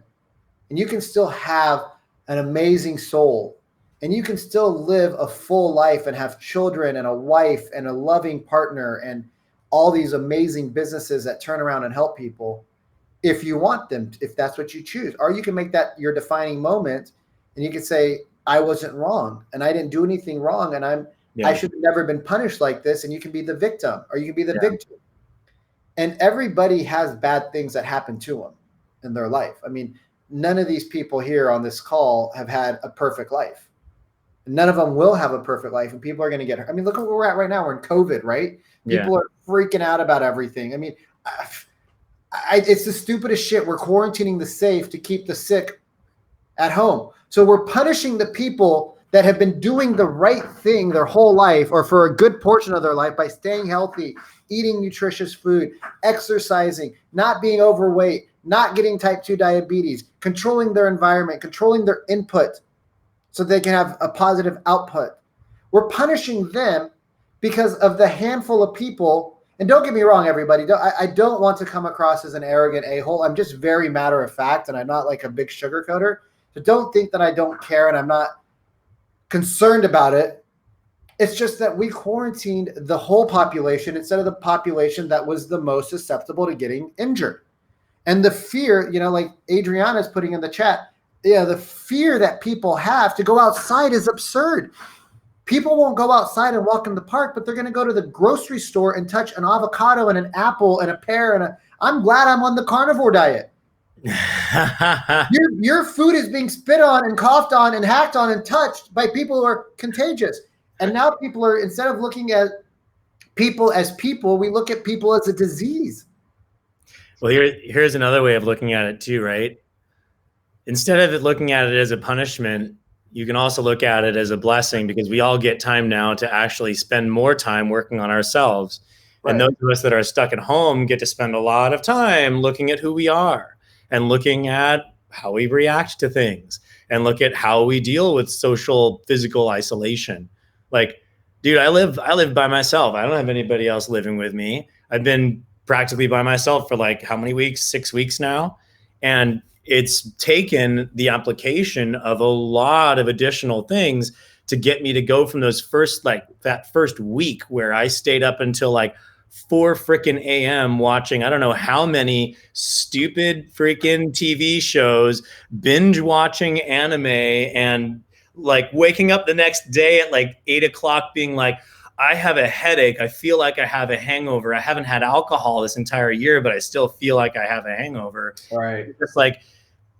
and you can still have an amazing soul, and you can still live a full life and have children and a wife and a loving partner and all these amazing businesses that turn around and help people if you want them, if that's what you choose. Or you can make that your defining moment, and you can say, I wasn't wrong and I didn't do anything wrong, and I should have never been punished like this. And you can be the victim, or you can be the victim. And everybody has bad things that happen to them in their life. I mean, none of these people here on this call have had a perfect life. None of them will have a perfect life, and people are going to get hurt. I mean, look at where we're at right now. We're in COVID, right? People are freaking out about everything. I mean, it's the stupidest shit. We're quarantining the safe to keep the sick at home. So we're punishing the people that have been doing the right thing their whole life, or for a good portion of their life, by staying healthy, eating nutritious food, exercising, not being overweight, not getting type 2 diabetes, controlling their environment, controlling their input so they can have a positive output. We're punishing them because of the handful of people. And don't get me wrong, everybody. I don't want to come across as an arrogant a-hole. I'm just very matter of fact, and I'm not like a big sugarcoater. So don't think that I don't care and I'm not concerned about it. It's just that we quarantined the whole population instead of the population that was the most susceptible to getting injured. And the fear, you know, like Adriana's putting in the chat, the fear that people have to go outside is absurd. People won't go outside and walk in the park, but they're going to go to the grocery store and touch an avocado and an apple and a pear. And I'm glad I'm on the carnivore diet. Your food is being spit on and coughed on and hacked on and touched by people who are contagious. And now people are, instead of looking at people as people, we look at people as a disease. Well, here's another way of looking at it too, right? Instead of looking at it as a punishment, you can also look at it as a blessing, because we all get time now to actually spend more time working on ourselves. Right. And those of us that are stuck at home get to spend a lot of time looking at who we are and looking at how we react to things and look at how we deal with social, physical isolation. Like, dude, I live by myself. I don't have anybody else living with me. I've been practically by myself for like how many weeks? 6 weeks now. And it's taken the application of a lot of additional things to get me to go from that first week where I stayed up until like 4 freaking a.m. watching, I don't know how many stupid freaking TV shows, binge watching anime, and like waking up the next day at like 8 o'clock being like, I have a headache. I feel like I have a hangover. I haven't had alcohol this entire year, but I still feel like I have a hangover. Right. It's like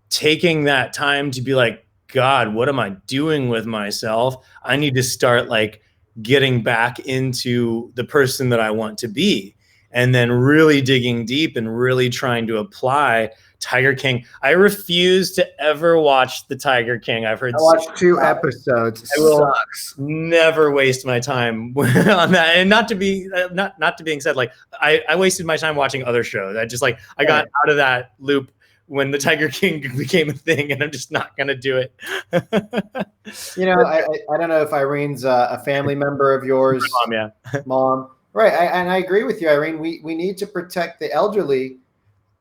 taking that time to be like, God, what am I doing with myself? I need to start like getting back into the person that I want to be. And then really digging deep and really trying to apply Tiger King. I refuse to ever watch the Tiger King. I've heard I watched 2 episodes. I will Sucks. never waste my time on that. And not to be not to being said, like I wasted my time watching other shows. I got out of that loop when the Tiger King became a thing, and I'm just not gonna do it. You know, I don't know if Irene's a family member of yours. Mom, yeah. Mom. Right. And I agree with you, Irene. We need to protect the elderly.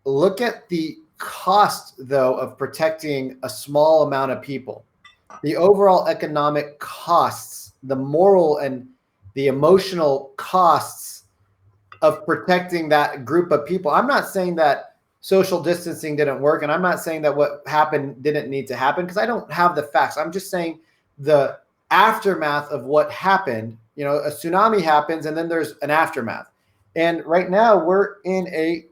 Look at the cost, though, of protecting a small amount of people. The overall economic costs, the moral and the emotional costs of protecting that group of people. I'm not saying that social distancing didn't work, and I'm not saying that what happened didn't need to happen, because I don't have the facts. I'm just saying the aftermath of what happened. You know, a tsunami happens and then there's an aftermath. And right now we're in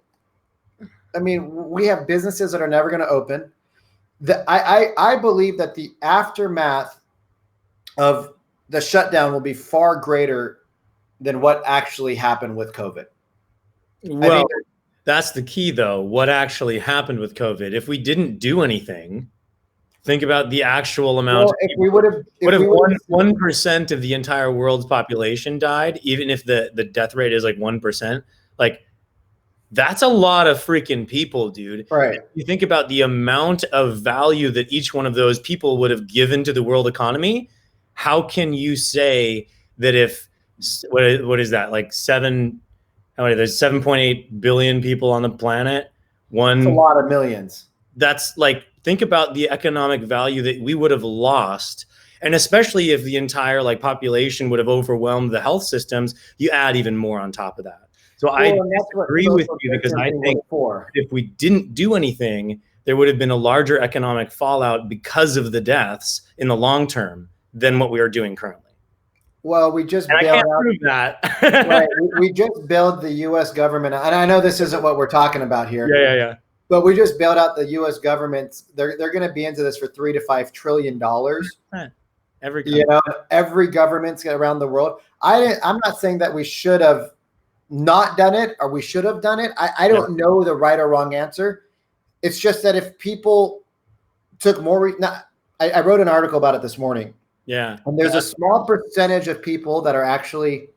we have businesses that are never going to open. I believe that the aftermath of the shutdown will be far greater than what actually happened with COVID. Well, that's the key, though. What actually happened with COVID? If we didn't do anything, think about the actual amount. Well, if we would have 1% of the entire world's population died, even if the death rate is like 1%, like that's a lot of freaking people, dude. Right. You think about the amount of value that each one of those people would have given to the world economy. How can you say that if what is that, like there's 7.8 billion people on the planet? That's a lot of millions. That's like, think about the economic value that we would have lost. And especially if the entire like population would have overwhelmed the health systems, you add even more on top of that. So I agree with you, because I think if we didn't do anything, there would have been a larger economic fallout because of the deaths in the long term than what we are doing currently. Well, we just bailed out that. Right. We just bailed the U.S. government, and I know this isn't what we're talking about here. Yeah. But we just bailed out the U.S. government. They're going to be into this for $3 to $5 trillion. Every government around the world. I'm not saying that we should have not done it or we should have done it. I don't know the right or wrong answer. It's just that if people took more, I wrote an article about it this morning. Yeah. And there's a small percentage of people that are actually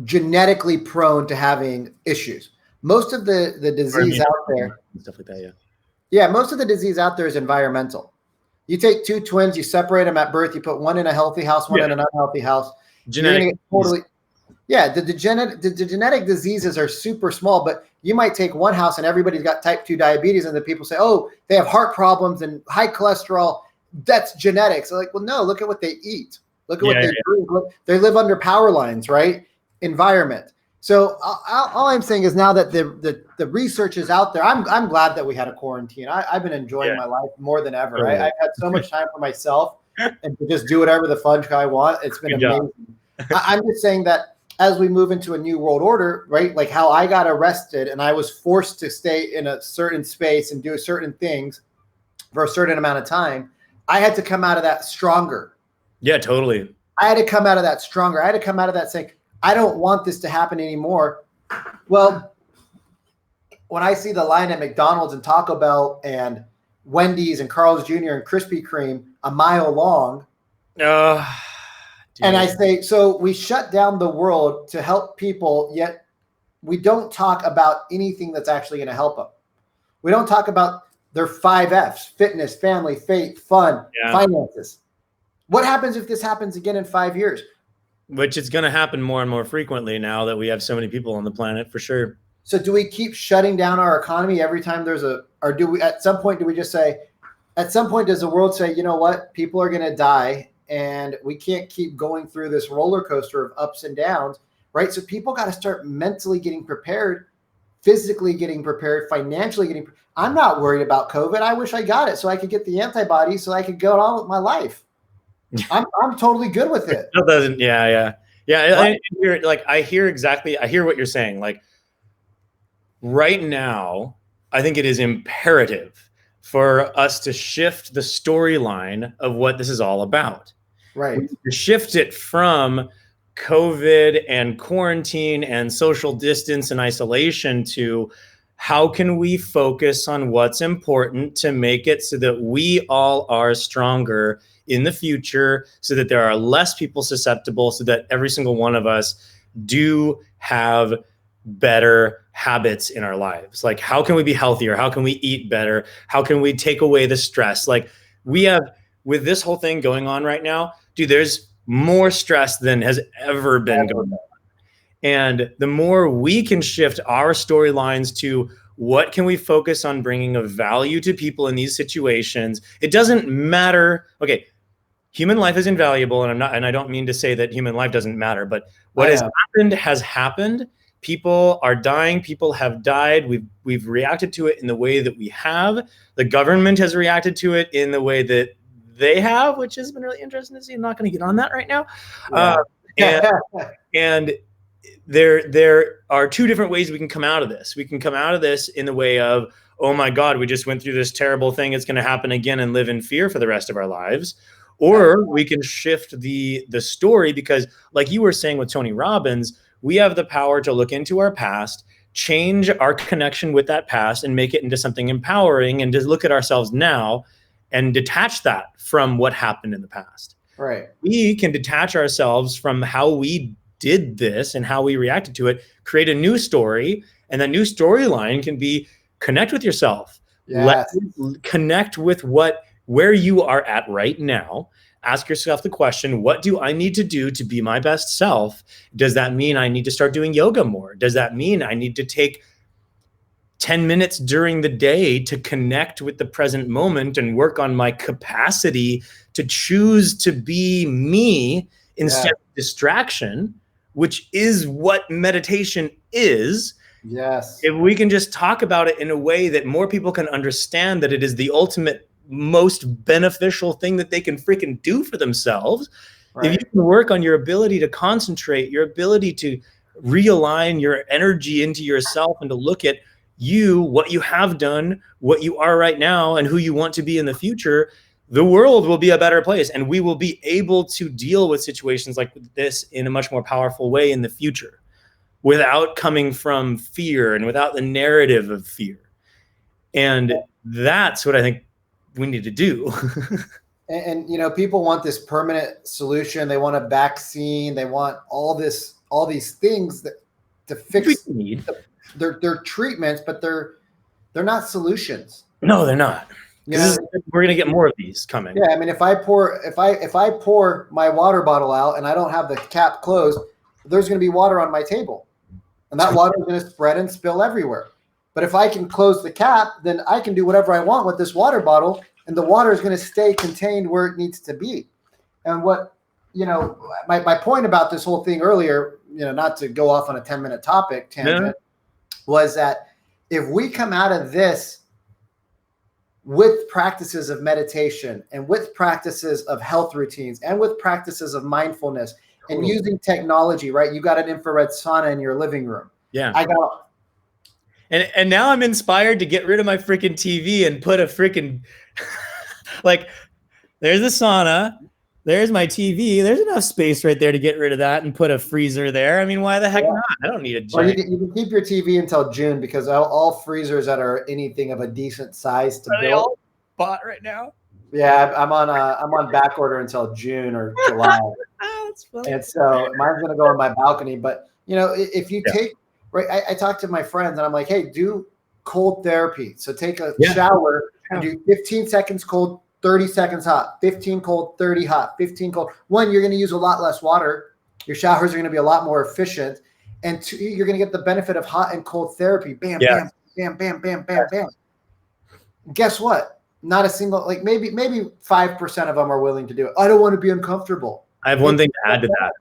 genetically prone to having issues. Most of the disease out there, stuff like that, yeah, most of the disease out there is environmental. You take 2 twins, you separate them at birth, you put one in a healthy house, one in an unhealthy house. Genetic. The genetic diseases are super small, but you might take one house and everybody's got type 2 diabetes, and the people say, oh, they have heart problems and high cholesterol. That's genetics. So like, well, no, look at what they eat. Look at what they drink. Look, they live under power lines, right? Environment. So all I'm saying is, now that the research is out there, I'm glad that we had a quarantine. I've been enjoying my life more than ever. Right? I've had so much time for myself and to just do whatever the fudge I want. It's been amazing. I'm just saying that as we move into a new world order, right? Like how I got arrested and I was forced to stay in a certain space and do certain things for a certain amount of time. I had to come out of that stronger. Yeah, totally. I had to come out of that stronger. I had to come out of that saying, I don't want this to happen anymore. Well, when I see the line at McDonald's and Taco Bell and Wendy's and Carl's Jr. and Krispy Kreme a mile long, and I say, so we shut down the world to help people, yet we don't talk about anything that's actually going to help them. We don't talk about their 5 F's: fitness, family, faith, fun, finances. What happens if this happens again in 5 years? Which is going to happen more and more frequently now that we have so many people on the planet, for sure. So do we keep shutting down our economy every time there's at some point, do we just say, at some point, does the world say, you know what, people are going to die and we can't keep going through this roller coaster of ups and downs, right? So people got to start mentally getting prepared, physically getting prepared, financially getting prepared. I'm not worried about COVID. I wish I got it so I could get the antibodies so I could go on with my life. I'm totally good with it. It doesn't, yeah. Right. I hear what you're saying. Like right now, I think it is imperative for us to shift the storyline of what this is all about. Right. To shift it from COVID and quarantine and social distance and isolation to how can we focus on what's important to make it so that we all are stronger in the future, so that there are less people susceptible, so that every single one of us do have better habits in our lives. Like, how can we be healthier? How can we eat better? How can we take away the stress? Like, we have, with this whole thing going on right now, dude, there's more stress than has ever been going on. And the more we can shift our storylines to what can we focus on bringing of value to people in these situations, it doesn't matter. Okay, human life is invaluable, and I don't mean to say that human life doesn't matter, but what has happened has happened. People are dying. People have died. We've reacted to it in the way that we have. The government has reacted to it in the way that they have, which has been really interesting to see. I'm not going to get on that right now. Yeah. And there are two different ways we can come out of this. We can come out of this in the way of, oh my God, we just went through this terrible thing. It's going to happen again, and live in fear for the rest of our lives. Or we can shift the story, because like you were saying with Tony Robbins, we have the power to look into our past, change our connection with that past, and make it into something empowering, and just look at ourselves now and detach that from what happened in the past. Right. We can detach ourselves from how we did this and how we reacted to it, create a new story, and that new storyline can be connect with yourself. Yes. Connect with where you are at right now. Ask yourself the question, what do I need to do to be my best self? Does that mean I need to start doing yoga more? Does that mean I need to take 10 minutes during the day to connect with the present moment and work on my capacity to choose to be me instead of distraction, which is what meditation is? Yes. If we can just talk about it in a way that more people can understand that it is the ultimate, most beneficial thing that they can freaking do for themselves. Right. If you can work on your ability to concentrate, your ability to realign your energy into yourself, and to look at you, what you have done, what you are right now, and who you want to be in the future, the world will be a better place, and we will be able to deal with situations like this in a much more powerful way in the future, without coming from fear and without the narrative of fear. And that's what I think we need to do. and you know, people want this permanent solution. They want a vaccine. They want all these things that to fix their treatments, but they're not solutions. No, they're not. We're going to get more of these coming. Yeah, I mean, if I pour my water bottle out and I don't have the cap closed, there's going to be water on my table, and that water is going to spread and spill everywhere. But if I can close the cap, then I can do whatever I want with this water bottle, and the water is going to stay contained where it needs to be. And what, you know, my point about this whole thing earlier, you know, not to go off on a 10-minute topic tangent, was that if we come out of this with practices of meditation, and with practices of health routines, and with practices of mindfulness, and using technology, right? You got an infrared sauna in your living room. Yeah. I got. And now I'm inspired to get rid of my freaking TV and put a freaking, like, there's the sauna, there's my TV, there's enough space right there to get rid of that and put a freezer there. I mean, why the heck not? I don't need a giant. Well, you can keep your TV until June, because all freezers that are anything of a decent size to build. All bought right now? Yeah, I'm on back order until June or July. That's funny. And so mine's gonna go on my balcony. But you know, if you take I talk to my friends and I'm like, hey, do cold therapy. So take a shower and do 15 seconds cold, 30 seconds hot, 15 cold, 30 hot, 15 cold. One, you're going to use a lot less water. Your showers are going to be a lot more efficient. And two, you're going to get the benefit of hot and cold therapy. Bam, bam, bam, bam, bam, bam, bam. Guess what? not a single, like maybe 5% of them are willing to do it. I don't want to be uncomfortable. I have one thing to add to that.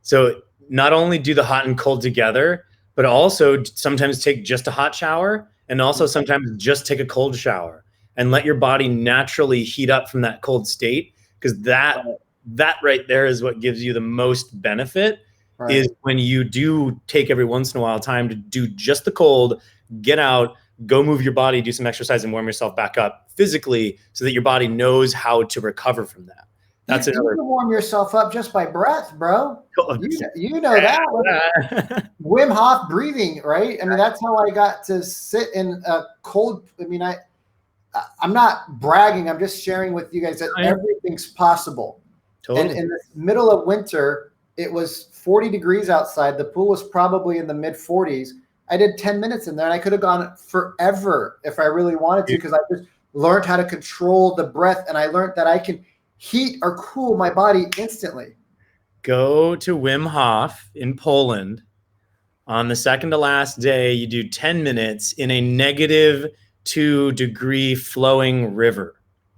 So not only do the hot and cold together, but also sometimes take just a hot shower, and also sometimes just take a cold shower and let your body naturally heat up from that cold state. Because that right there is what gives you the most benefit, is when you do take every once in a while time to do just the cold, get out, go move your body, do some exercise, and warm yourself back up physically so that your body knows how to recover from that. That's you can warm yourself up just by breath, bro. You know that. Wim Hof breathing, right? I mean, that's how I got to sit in a cold. I mean, I'm not bragging. I'm just sharing with you guys that everything's possible. Totally. And in the middle of winter, it was 40 degrees outside. The pool was probably in the mid 40s. I did 10 minutes in there, and I could have gone forever if I really wanted to, because I just learned how to control the breath, and I learned that I can heat or cool my body instantly. Go to Wim Hof in Poland. On the second to last day, you do 10 minutes in a -2-degree flowing river.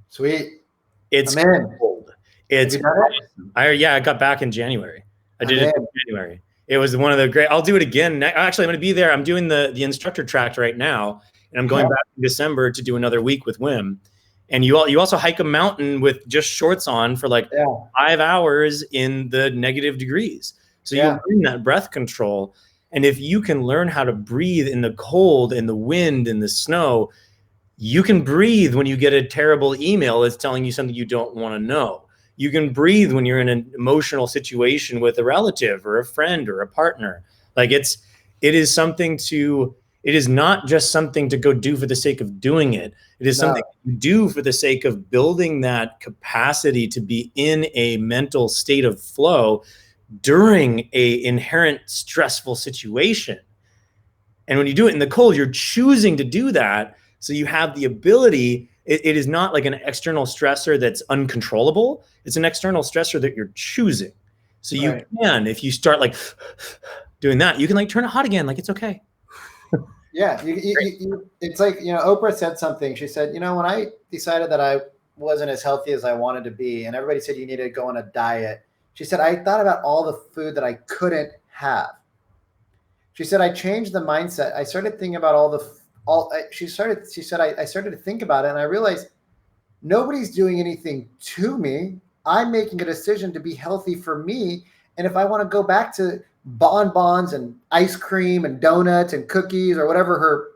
Sweet. It's cold. It's awesome. I got back in January. I did it in January. It was one of the great. I'll do it again. Actually, I'm going to be there. I'm doing the instructor track right now, and I'm going back in December to do another week with Wim. And you also hike a mountain with just shorts on for like 5 hours in the -degrees. So you learn that breath control. And if you can learn how to breathe in the cold, in the wind, in the snow, you can breathe when you get a terrible email that's telling you something you don't want to know. You can breathe when you're in an emotional situation with a relative or a friend or a partner. Like it is not just something to go do for the sake of doing it. It is something you do for the sake of building that capacity to be in a mental state of flow during a inherent stressful situation. And when you do it in the cold, you're choosing to do that. So you have the ability, it is not like an external stressor that's uncontrollable. It's an external stressor that you're choosing. So you can, if you start like doing that, you can like turn it hot again. Like it's okay. Yeah. It's like, Oprah said something. She said, when I decided that I wasn't as healthy as I wanted to be, and everybody said you need to go on a diet, she said, I thought about all the food that I couldn't have. She said, I changed the mindset. I started thinking about she said, I started to think about it, and I realized nobody's doing anything to me. I'm making a decision to be healthy for me. And if I want to go back to bonbons and ice cream and donuts and cookies or whatever her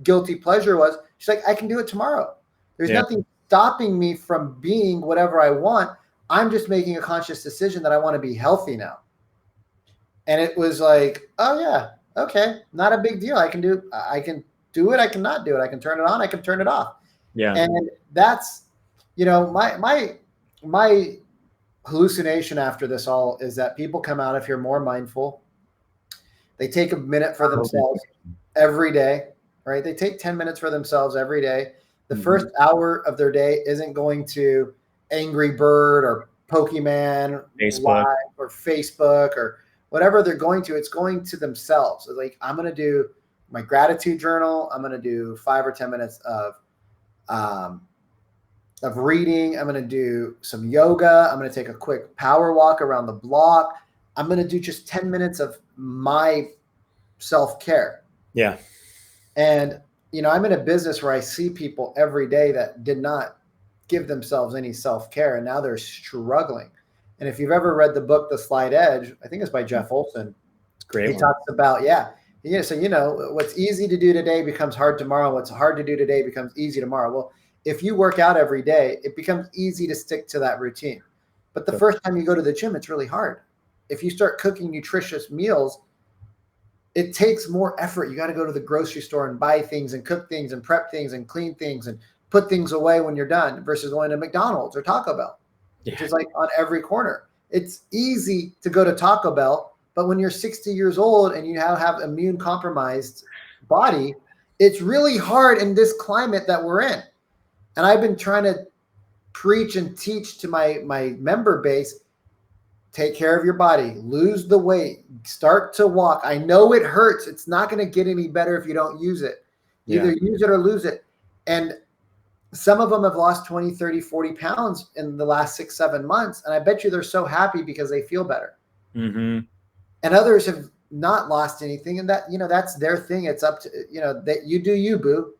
guilty pleasure was, she's like, I can do it tomorrow. There's nothing stopping me from being whatever I want. I'm just making a conscious decision that I want to be healthy now. And it was like, oh yeah, okay, not a big deal. I can do it. I can not do it. I can turn it on. I can turn it off. Yeah. And that's, my hallucination after this all is that people come out, if you're more mindful, they take a minute for themselves every day, right? They take 10 minutes for themselves every day. The first hour of their day isn't going to Angry Bird or Pokemon Live or Facebook or whatever they're going to. It's going to themselves. It's like, I'm going to do my gratitude journal. I'm going to do 5 or 10 minutes of reading. I'm going to do some yoga. I'm going to take a quick power walk around the block. I'm going to do just 10 minutes of my self-care. Yeah. And, I'm in a business where I see people every day that did not give themselves any self-care, and now they're struggling. And if you've ever read the book, The Slight Edge, I think it's by Jeff Olson. It's great. He talks about, so, what's easy to do today becomes hard tomorrow. What's hard to do today becomes easy tomorrow. Well, if you work out every day, it becomes easy to stick to that routine. But the first time you go to the gym, it's really hard. If you start cooking nutritious meals, it takes more effort. You got to go to the grocery store and buy things and cook things and prep things and clean things and put things away when you're done versus going to McDonald's or Taco Bell, which is like on every corner. It's easy to go to Taco Bell, but when you're 60 years old and you have immune compromised body, it's really hard in this climate that we're in. And I've been trying to preach and teach to my member base, take care of your body, lose the weight, start to walk. I know it hurts. It's not going to get any better if you don't use it. Either use it or lose it. And Some of them have lost 20, 30, 40 pounds in the last 6, 7 months. And I bet you they're so happy because they feel better. Mm-hmm. And others have not lost anything. And that, that's their thing. It's up to, that you do you, boo.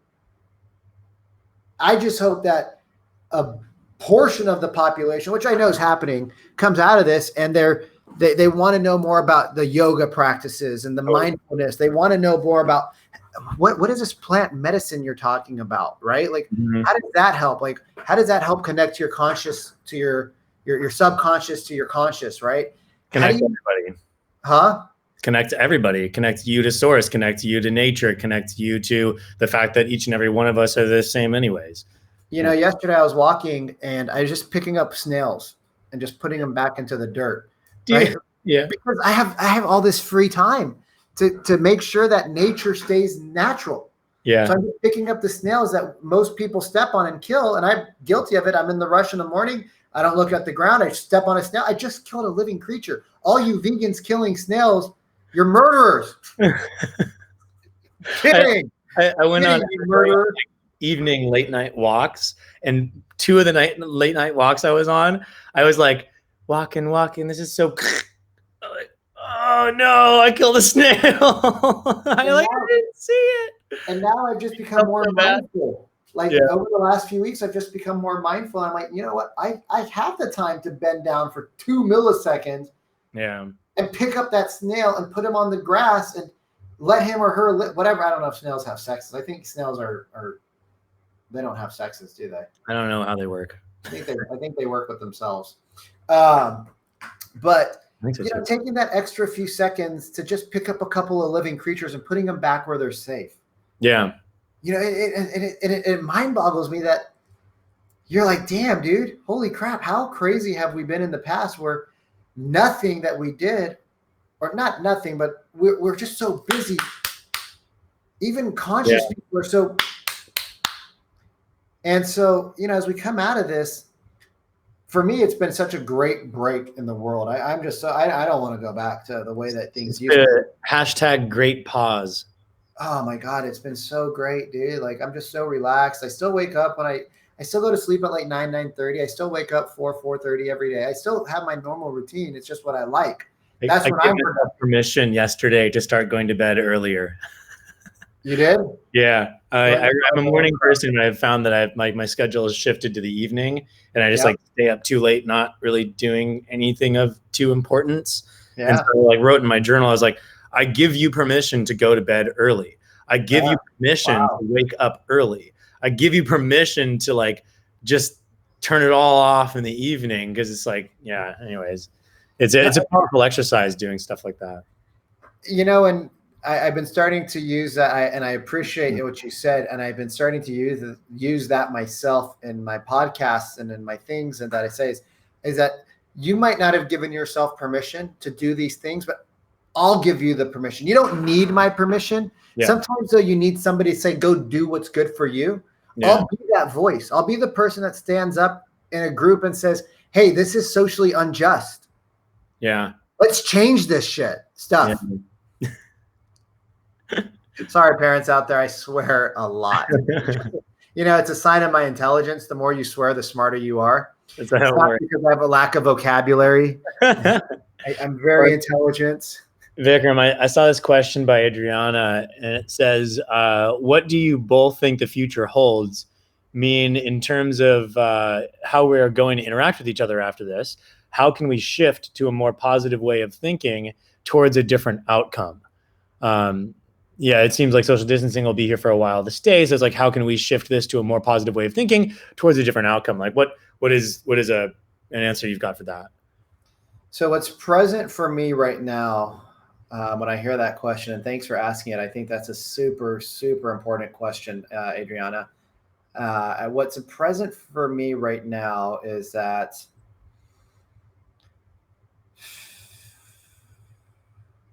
I just hope that a portion of the population, which I know is happening, comes out of this and they want to know more about the yoga practices and the mindfulness. They want to know more about what is this plant medicine you're talking about, right? Like, how does that help? Like, how does that help connect your conscious to your subconscious to your conscious, right? Connect everybody. Huh? Connect everybody. Connect you to source. Connect you to nature. Connect you to the fact that each and every one of us are the same anyways. Yesterday I was walking and I was just picking up snails and just putting them back into the dirt, right? Yeah. Because I have all this free time to make sure that nature stays natural. Yeah. So I'm just picking up the snails that most people step on and kill, and I'm guilty of it. I'm in the rush in the morning. I don't look at the ground. I step on a snail. I just killed a living creature. All you vegans killing snails, you're murderers. Kidding. I went on evening late night walks, and 2 of the late night walks I was on, I was like walking. This is so. Oh no! I killed a snail. I didn't see it. And now I've just become more mindful. Like over the last few weeks, I've just become more mindful. I'm like, you know what? I have the time to bend down for 2 milliseconds. Yeah. And pick up that snail and put him on the grass and let him or her whatever. I don't know if snails have sexes. I think snails are they don't have sexes, do they? I don't know how they work. I think they work with themselves. But taking that extra few seconds to just pick up a couple of living creatures and putting them back where they're safe. Yeah. It mind boggles me that you're like, damn, dude, holy crap. How crazy have we been in the past where nothing that we did, or not nothing, but we're just so busy. Even conscious people are so. And so, as we come out of this, for me, it's been such a great break in the world. I'm just so I don't want to go back to the way that things used to. Hashtag great pause. Oh my God, it's been so great, dude. Like, I'm just so relaxed. I still wake up when I still go to sleep at like 9:30. I still wake up 4:30 every day. I still have my normal routine. It's just what I like. That's what I'm permission yesterday to start going to bed earlier. You did? Yeah. I'm a morning person, and I've found that my schedule has shifted to the evening, and I just stay up too late, not really doing anything of too importance. Yeah. And so I wrote in my journal, I was like, I give you permission to go to bed early. I give you permission to wake up early. I give you permission to just turn it all off in the evening, because it's anyways, it's a powerful exercise doing stuff like that. And I've been starting to use that, and I appreciate what you said, and I've been starting to use that myself in my podcasts and in my things, and that I say is that you might not have given yourself permission to do these things, but I'll give you the permission. You don't need my permission. Yeah. Sometimes though, you need somebody to say, go do what's good for you. Yeah. I'll be that voice. I'll be the person that stands up in a group and says, hey, this is socially unjust. Yeah. Let's change this stuff. Yeah. Sorry, parents out there. I swear a lot. It's a sign of my intelligence. The more you swear, the smarter you are. It's not because I have a lack of vocabulary. I'm very intelligent. Vikram, I saw this question by Adriana, and it says, what do you both think the future holds? Mean in terms of how we're going to interact with each other after this? How can we shift to a more positive way of thinking towards a different outcome? It seems like social distancing will be here for a while to stay. So it's how can we shift this to a more positive way of thinking towards a different outcome? What is an answer you've got for that? So what's present for me right now, when I hear that question, and thanks for asking it, I think that's a super, super important question, Adriana. What's present for me right now is that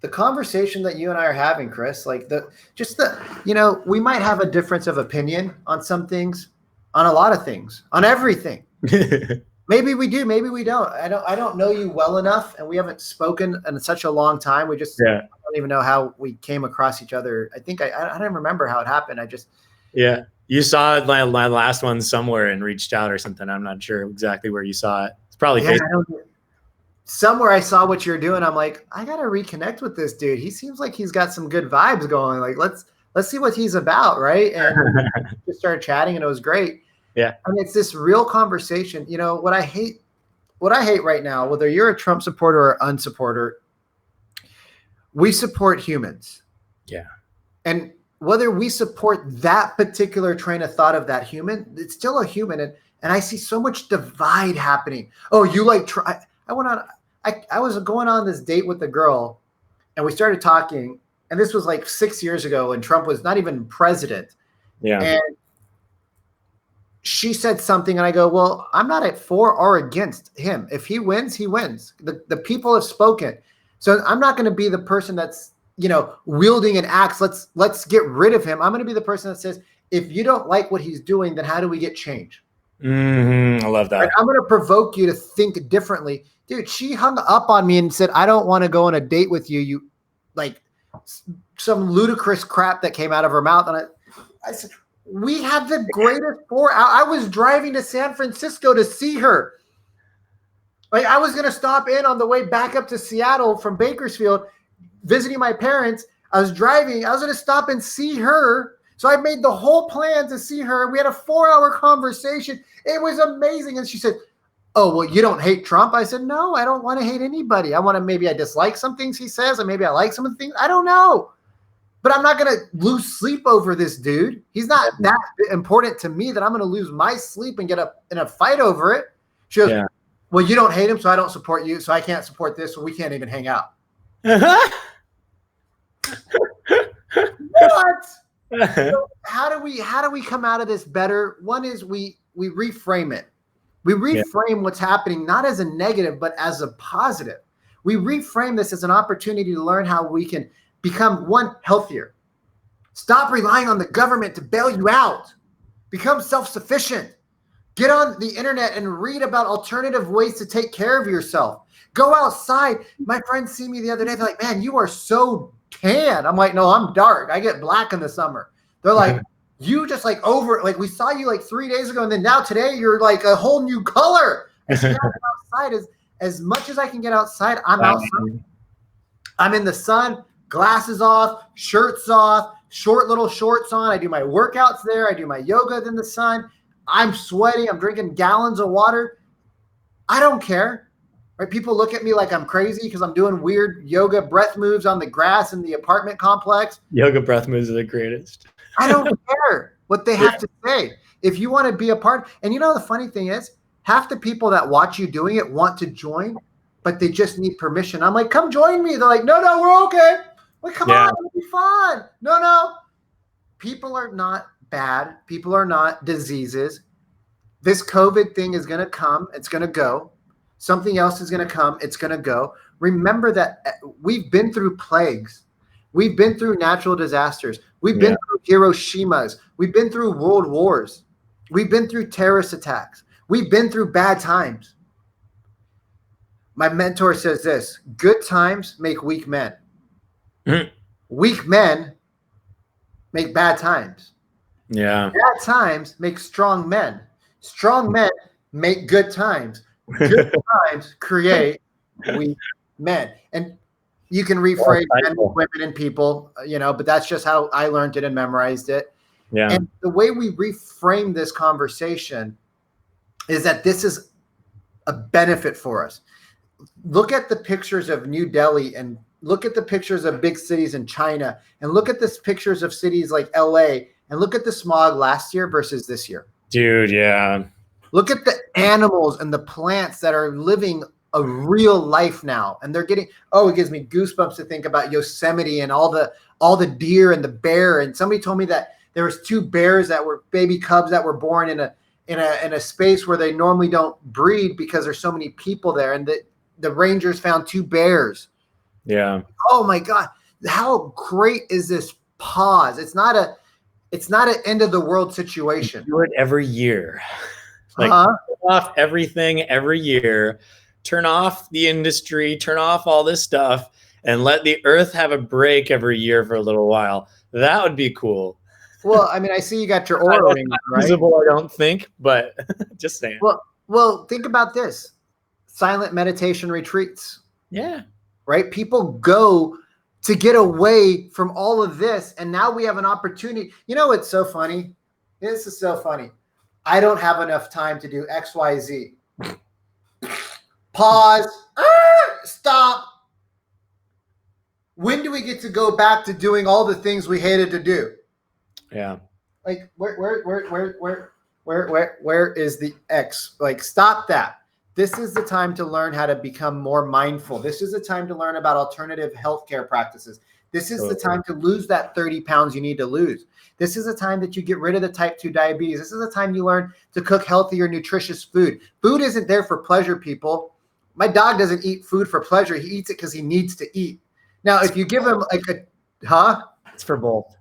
the conversation that you and I are having, Chris, we might have a difference of opinion on some things, on a lot of things, on everything. Maybe we do, maybe we don't. I don't know you well enough, and we haven't spoken in such a long time. I don't even know how we came across each other. I think I don't remember how it happened. You saw my last one somewhere and reached out or something. I'm not sure exactly where you saw it. It's probably Facebook. Somewhere I saw what you're doing. I'm like, I got to reconnect with this dude. He seems like he's got some good vibes going. Like, let's see what he's about. Right. And we just started chatting and it was great. Yeah. I mean, it's this real conversation. You know, what I hate right now, whether you're a Trump supporter or unsupporter, we support humans. Yeah. And whether we support that particular train of thought of that human, it's still a human. And I see so much divide happening. Oh, you like, I was going on this date with a girl and we started talking, and this was like 6 years ago when Trump was not even president. Yeah. And she said something and I go, well, I'm not for or against him. If he wins, he wins. The people have spoken. So I'm not going to be the person that's, wielding an axe. Let's get rid of him. I'm going to be the person that says, if you don't like what he's doing, then how do we get change? I love that. Right? I'm going to provoke you to think differently. Dude, she hung up on me and said, I don't want to go on a date with you. You like some ludicrous crap that came out of her mouth. And I said, we have the greatest 4 hours. I was driving to San Francisco to see her. Like, I was going to stop in on the way back up to Seattle from Bakersfield, visiting my parents. I was driving. I was going to stop and see her. So I made the whole plan to see her. We had a 4-hour conversation. It was amazing. And she said, oh, well, you don't hate Trump? I said, no, I don't want to hate anybody. Maybe I dislike some things he says, and maybe I like some of the things. I don't know. But I'm not going to lose sleep over this dude. He's not that important to me that I'm going to lose my sleep and get in a fight over it. She goes, well, you don't hate him, so I don't support you, so I can't support this, so we can't even hang out. What? So how do we come out of this better? One is we reframe it. We reframe what's happening not as a negative, but as a positive. We reframe this as an opportunity to learn how we can become, one, healthier. Stop relying on the government to bail you out. Become self-sufficient. Get on the internet and read about alternative ways to take care of yourself. Go outside. My friends see me the other day. They're like, man, you are so tan. I'm like, no, I'm dark. I get black in the summer. They're like, you just like we saw you like 3 days ago. And then now today you're like a whole new color. I see outside as much as I can get outside. I'm outside. I'm in the sun, glasses off, shirts off, short little shorts on. I do my workouts there. I do my yoga in the sun. I'm sweating. I'm drinking gallons of water. I don't care. Right? People look at me like I'm crazy because I'm doing weird yoga breath moves on the grass in the apartment complex. Yoga breath moves are the greatest. I don't care what they have to say. If you want to be a part, and the funny thing is, half the people that watch you doing it want to join, but they just need permission. I'm like, come join me. They're like, no, we're okay. Like, come on, it'll be fun. No. People are not bad. People are not diseases. This COVID thing is going to come. It's going to go. Something else is going to come. It's going to go. Remember that we've been through plagues. We've been through natural disasters. We've been through Hiroshimas. We've been through world wars. We've been through terrorist attacks. We've been through bad times. My mentor says this: good times make weak men. Weak men make bad times. Yeah. Bad times make strong men. Strong men make good times. Good times create weak men. And you can rephrase men, women, and people, but that's just how I learned it and memorized it. Yeah. And the way we reframe this conversation is that this is a benefit for us. Look at the pictures of New Delhi and look at the pictures of big cities in China and look at the pictures of cities like LA and look at the smog last year versus this year. Dude, yeah. Look at the animals and the plants that are living a real life now. And they're getting, it gives me goosebumps to think about Yosemite and all the deer and the bear. And somebody told me that there was 2 bears that were baby cubs that were born in a space where they normally don't breed because there's so many people there. And the rangers found 2 bears. Yeah. Oh my God. How great is this pause? It's not an end of the world situation. We do it every year. Like turn off everything every year, turn off the industry, turn off all this stuff, and let the earth have a break every year for a little while. That would be cool. Well, I mean, I see you got your That's aura ring, not right? usable, I don't think, but just saying. Well, think about this. Silent meditation retreats. Yeah. Right? People go to get away from all of this. And now we have an opportunity. You know, it's so funny. This is so funny. I don't have enough time to do X, Y, Z. Pause. Stop. When do we get to go back to doing all the things we hated to do? Yeah. Like where is the X? Like, stop that. This is the time to learn how to become more mindful. This is the time to learn about alternative healthcare practices. This is the time to lose that 30 pounds you need to lose. This is the time that you get rid of the type 2 diabetes. This is the time you learn to cook healthier, nutritious food. Food isn't there for pleasure, people. My dog doesn't eat food for pleasure. He eats it because he needs to eat. Now, if you give him It's for both.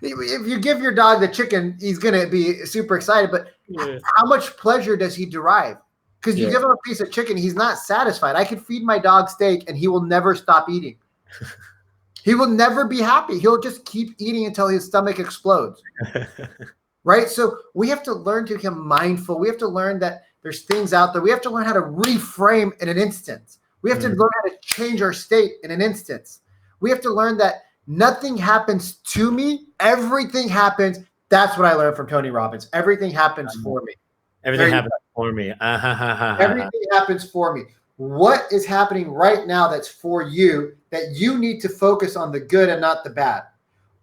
If you give your dog the chicken, he's going to be super excited. But how much pleasure does he derive? Because you give him a piece of chicken, he's not satisfied. I could feed my dog steak and he will never stop eating. He will never be happy. He'll just keep eating until his stomach explodes. Right? So we have to learn to become mindful. We have to learn that there's things out there. We have to learn how to reframe in an instant. We have to learn how to change our state in an instant. We have to learn that nothing happens to me. Everything happens. That's what I learned from Tony Robbins. Everything happens for me. Everything happens for me. Everything happens for me. What is happening right now that's for you that you need to focus on the good and not the bad?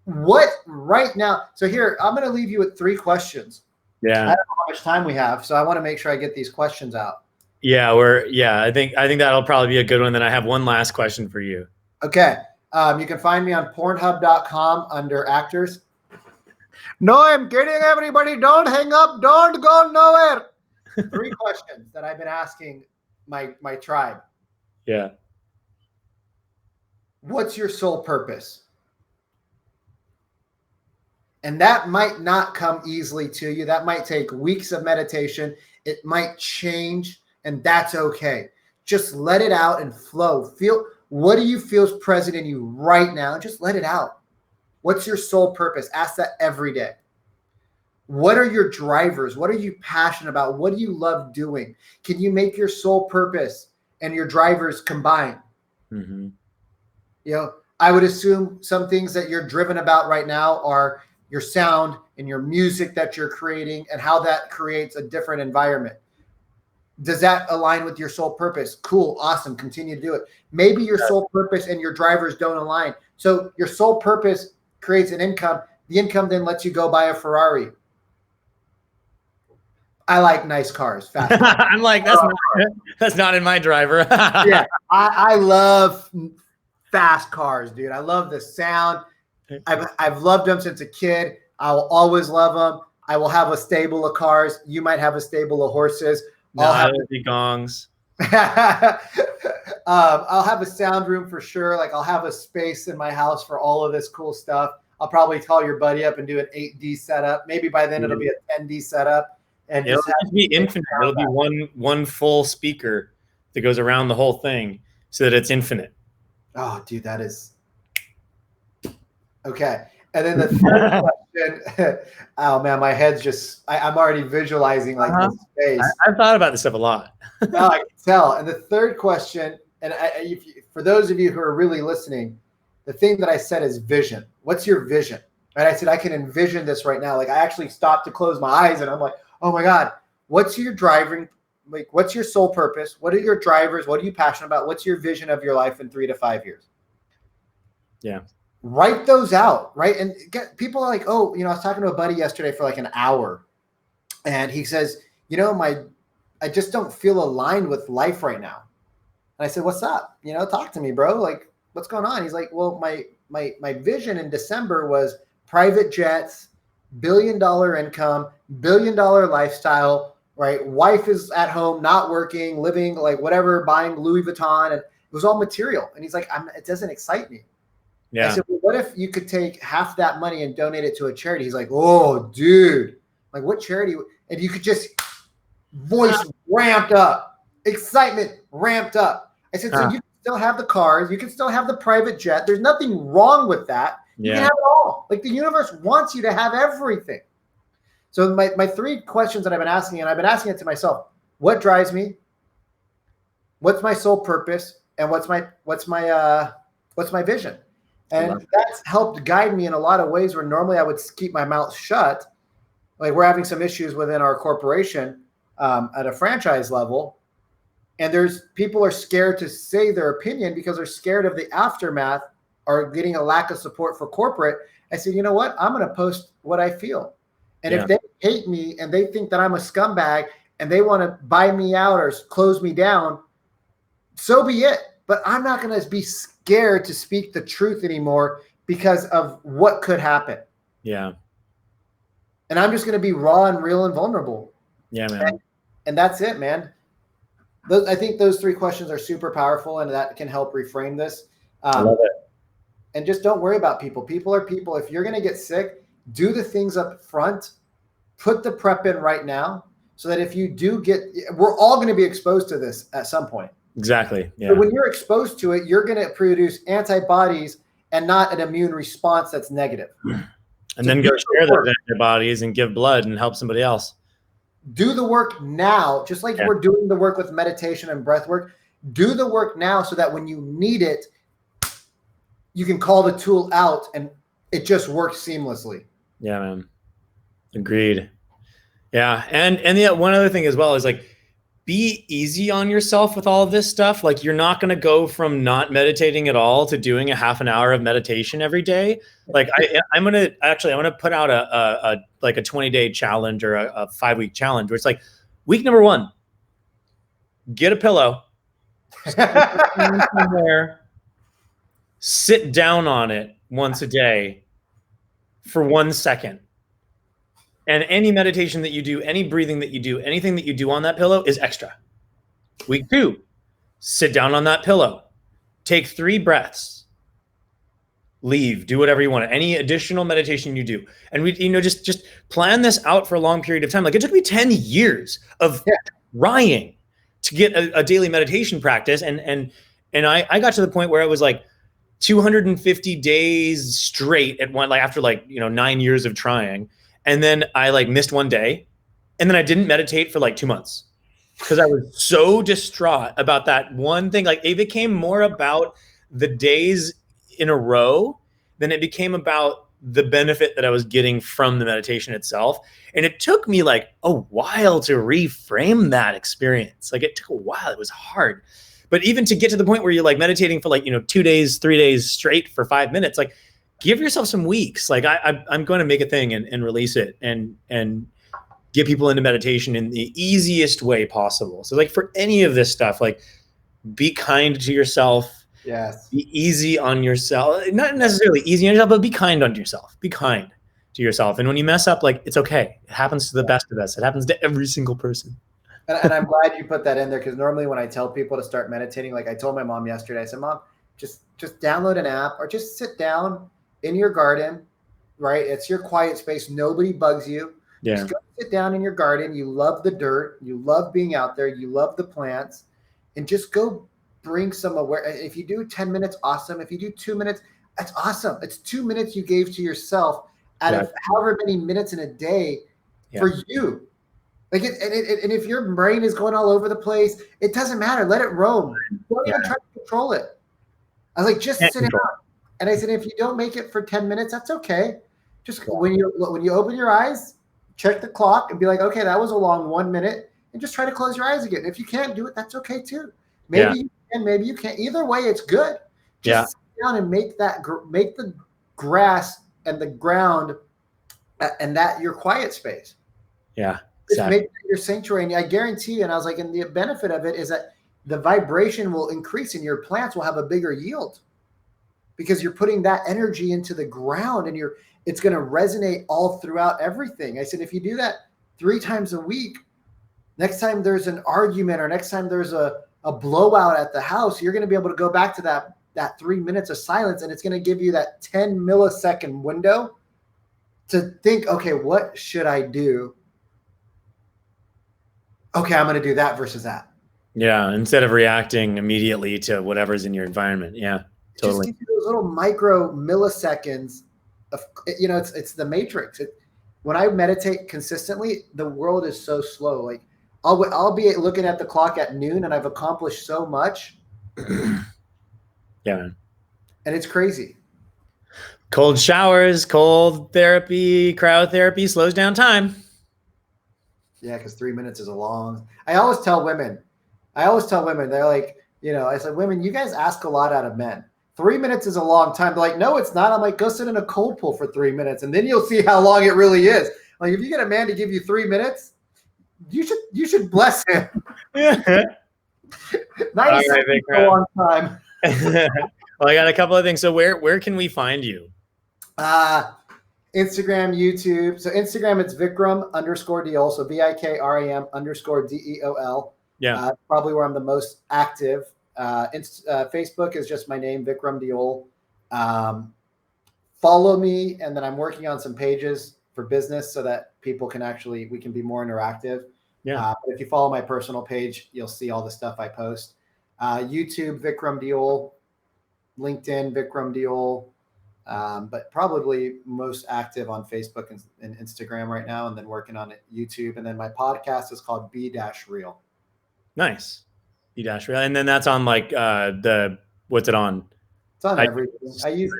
What right now? So here, I'm going to leave you with 3 questions. Yeah. I don't know how much time we have, so I want to make sure I get these questions out. Yeah, I think that'll probably be a good one. Then I have one last question for you. Okay. You can find me on Pornhub.com under actors. No, I'm kidding, everybody. Don't hang up. Don't go nowhere. 3 questions that I've been asking my tribe. Yeah. What's your sole purpose? And that might not come easily to you. That might take weeks of meditation. It might change, and that's okay. Just let it out and flow. Feel, what do you feel is present in you right now? Just let it out. What's your sole purpose? Ask that every day. What are your drivers? What are you passionate about? What do you love doing? Can you make your sole purpose and your drivers combine? Mm-hmm. You know, I would assume some things that you're driven about right now are your sound and your music that you're creating and how that creates a different environment. Does that align with your sole purpose? Cool. Awesome. Continue to do it. Maybe your sole purpose and your drivers don't align. So your sole purpose creates an income. The income then lets you go buy a Ferrari. I like nice cars. Fast cars. I'm like, that's not in my driver. Yeah. I love fast cars, dude. I love the sound. I've loved them since a kid. I will always love them. I will have a stable of cars. You might have a stable of horses. I'll have the gongs. I'll have a sound room for sure. Like, I'll have a space in my house for all of this cool stuff. I'll probably call your buddy up and do an 8D setup. Maybe by then it'll be a 10D setup. And it'll just be infinite. It'll be one full speaker that goes around the whole thing so that it's infinite. Oh, dude, that is okay. And then the third question, oh man, my head's just, I'm already visualizing like this space. I've thought about this stuff a lot. No, I can tell. And the third question, and for those of you who are really listening, the thing that I said is vision. What's your vision? And I said, I can envision this right now. Like, I actually stopped to close my eyes and I'm like, oh my God, what's your driving? Like, what's your sole purpose? What are your drivers? What are you passionate about? What's your vision of your life in 3 to 5 years? Yeah. Write those out, right? And people are like, oh, I was talking to a buddy yesterday for like an hour and he says, I just don't feel aligned with life right now. And I said, what's up? Talk to me, bro. Like, what's going on? He's like, well, my vision in December was private jets, $1 billion income, $1 billion lifestyle, right? Wife is at home, not working, living like whatever, buying Louis Vuitton. And it was all material. And he's like, it doesn't excite me. Yeah. I said, well, what if you could take half that money and donate it to a charity? He's like, oh, dude, like what charity? And you could just voice ramped up, excitement ramped up. I said, so you can still have the cars. You can still have the private jet. There's nothing wrong with that. You can have it all. Like the universe wants you to have everything. So my 3 questions that I've been asking, and I've been asking it to myself: what drives me? What's my sole purpose? And what's my vision? And that's helped guide me in a lot of ways where normally I would keep my mouth shut. Like we're having some issues within our corporation at a franchise level. And people are scared to say their opinion because they're scared of the aftermath or getting a lack of support for corporate. I said, you know what? I'm going to post what I feel. And if they hate me and they think that I'm a scumbag and they want to buy me out or close me down, so be it. But I'm not going to be scared to speak the truth anymore because of what could happen. Yeah. And I'm just going to be raw and real and vulnerable. Yeah, man. And that's it, man. I think those 3 questions are super powerful, and that can help reframe this. I love it. And just don't worry about people. People are people. If you're going to get sick, do the things up front. Put the prep in right now so that if you do we're all going to be exposed to this at some point. Exactly. Yeah. But when you're exposed to it, you're going to produce antibodies and not an immune response that's negative. And then go share those antibodies and give blood and help somebody else. Do the work now, just like we're doing the work with meditation and breath work. Do the work now so that when you need it, you can call the tool out and it just works seamlessly. Yeah, man. Agreed. Yeah. And one other thing as well is like, be easy on yourself with all of this stuff. Like you're not going to go from not meditating at all to doing a half an hour of meditation every day. Like I'm going to put out a 20-day challenge or a 5-week challenge where it's like week number 1, get a pillow, somewhere, sit down on it once a day for 1 second. And any meditation that you do, any breathing that you do, anything that you do on that pillow is extra. Week 2, sit down on that pillow, take 3 breaths, leave, do whatever you want. Any additional meditation you do. And we, just plan this out for a long period of time. Like it took me 10 years of trying to get a daily meditation practice. And I got to the point where I was like 250 days straight at one, like after 9 years of trying. And then I missed 1 day, and then I didn't meditate for 2 months because I was so distraught about that one thing. Like it became more about the days in a row than it became about the benefit that I was getting from the meditation itself. And it took me a while to reframe that experience. Like it took a while. It was hard. But even to get to the point where you're meditating for 2 days, 3 days straight for 5 minutes, give yourself some weeks. I'm going to make a thing and release it and get people into meditation in the easiest way possible. So for any of this stuff, be kind to yourself. Yes. Be easy on yourself. Not necessarily easy on yourself, but be kind on yourself. Be kind to yourself. And when you mess up, it's okay. It happens to the best of us. It happens to every single person. And I'm glad you put that in there, because normally when I tell people to start meditating, I told my mom yesterday, I said, Mom, just download an app or just sit down in your garden, right? It's your quiet space. Nobody bugs you. Yeah. Just go sit down in your garden. You love the dirt. You love being out there. You love the plants, and just go bring some awareness. If you do 10 minutes, awesome. If you do 2 minutes, that's awesome. It's 2 minutes you gave to yourself out of however many minutes in a day for you. And if your brain is going all over the place, it doesn't matter. Let it roam. Don't even try to control it. I was just sit down. And I said, if you don't make it for 10 minutes, that's okay. Just when you open your eyes, check the clock and be like, okay, that was a long 1 minute, and just try to close your eyes again. If you can't do it, that's okay too. Maybe you can, maybe you can't. Either way, it's good. Just sit down and make the grass and the ground and that your quiet space. Yeah. Just make your sanctuary. And I guarantee you, and I was and the benefit of it is that the vibration will increase and your plants will have a bigger yield, because you're putting that energy into the ground, and it's going to resonate all throughout everything. I said, if you do that 3 times a week, next time there's an argument or next time there's a blowout at the house, you're going to be able to go back to that 3 minutes of silence, and it's going to give you that 10 millisecond window to think, okay, what should I do? Okay, I'm going to do that versus that. Yeah, instead of reacting immediately to whatever's in your environment. Yeah. just gives you those little micro milliseconds of, it's the matrix. When I meditate consistently, the world is so slow. Like I'll be looking at the clock at noon and I've accomplished so much. Yeah, man. And it's crazy. Cold showers, cold therapy, cryotherapy slows down time. Yeah, because 3 minutes is a long. I always tell women, they're like, I said, women, you guys ask a lot out of men. 3 minutes is a long time. They're like, no, it's not. I'm like, go sit in a cold pool for 3 minutes, and then you'll see how long it really is. Like, if you get a man to give you 3 minutes, you should bless him. 90 seconds is a long time. Well, I got a couple of things. So where can we find you? Instagram, YouTube. So Instagram, it's Vikram_Deol. So VIKRAM_DEOL. Yeah. Probably where I'm the most active. Facebook is just my name, Vikram Deol. Follow me, and then I'm working on some pages for business so that people can we can be more interactive. Yeah. But if you follow my personal page, you'll see all the stuff I post. YouTube, Vikram Deol. LinkedIn, Vikram Deol. But probably most active on Facebook and Instagram right now, and then working on YouTube. And then my podcast is called B-Real. Nice. B-Real. And then that's on like what's it on? It's on everything. I use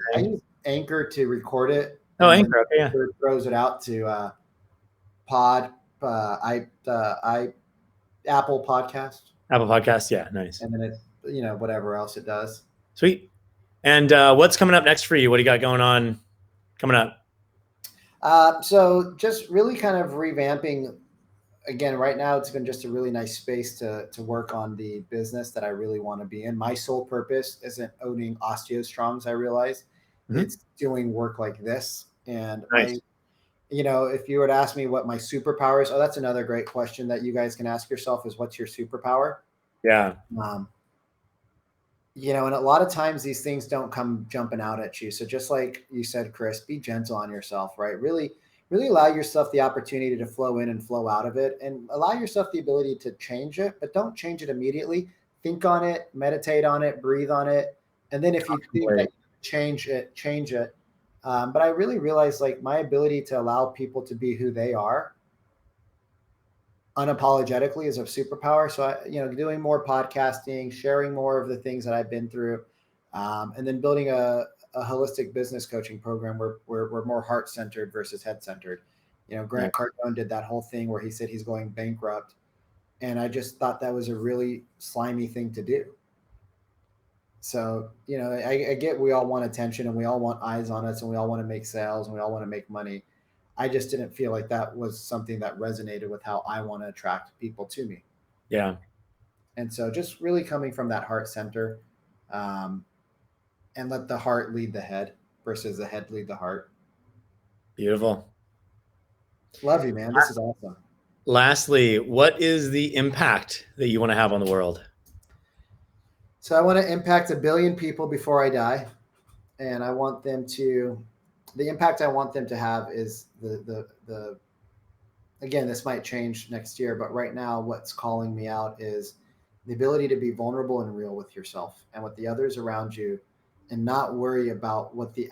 Anchor to record it. Oh, Anchor. Okay. Yeah. It throws it out to Apple Podcast. Apple Podcast. Yeah. Nice. And then it, whatever else it does. Sweet. And what's coming up next for you? What do you got going on coming up? So just really kind of revamping. Again, right now it's been just a really nice space to work on the business that I really want to be in. My sole purpose isn't owning osteostrongs, I realize. Mm-hmm. It's doing work like this. And nice. If you were to ask me what my superpower is, that's another great question that you guys can ask yourself is, what's your superpower? Yeah. And a lot of times these things don't come jumping out at you. So just like you said, Chris, be gentle on yourself, right? Really allow yourself the opportunity to flow in and flow out of it, and allow yourself the ability to change it, but don't change it immediately. Think on it, meditate on it, breathe on it. And then if you think that you change it. But I really realized like my ability to allow people to be who they are unapologetically is a superpower. So doing more podcasting, sharing more of the things that I've been through, and then building a holistic business coaching program where we're more heart-centered versus head-centered. Grant Cardone did that whole thing where he said he's going bankrupt. And I just thought that was a really slimy thing to do. So, I get we all want attention and we all want eyes on us and we all want to make sales and we all want to make money. I just didn't feel like that was something that resonated with how I want to attract people to me. Yeah. And so just really coming from that heart center, and let the heart lead the head versus the head lead the heart. Beautiful. Love you, man. This is awesome. Lastly, what is the impact that you want to have on the world? So I want to impact 1 billion people before I die. And I want them to, the impact I want them to have is again, this might change next year, but right now what's calling me out is the ability to be vulnerable and real with yourself and with the others around you, and not worry about what the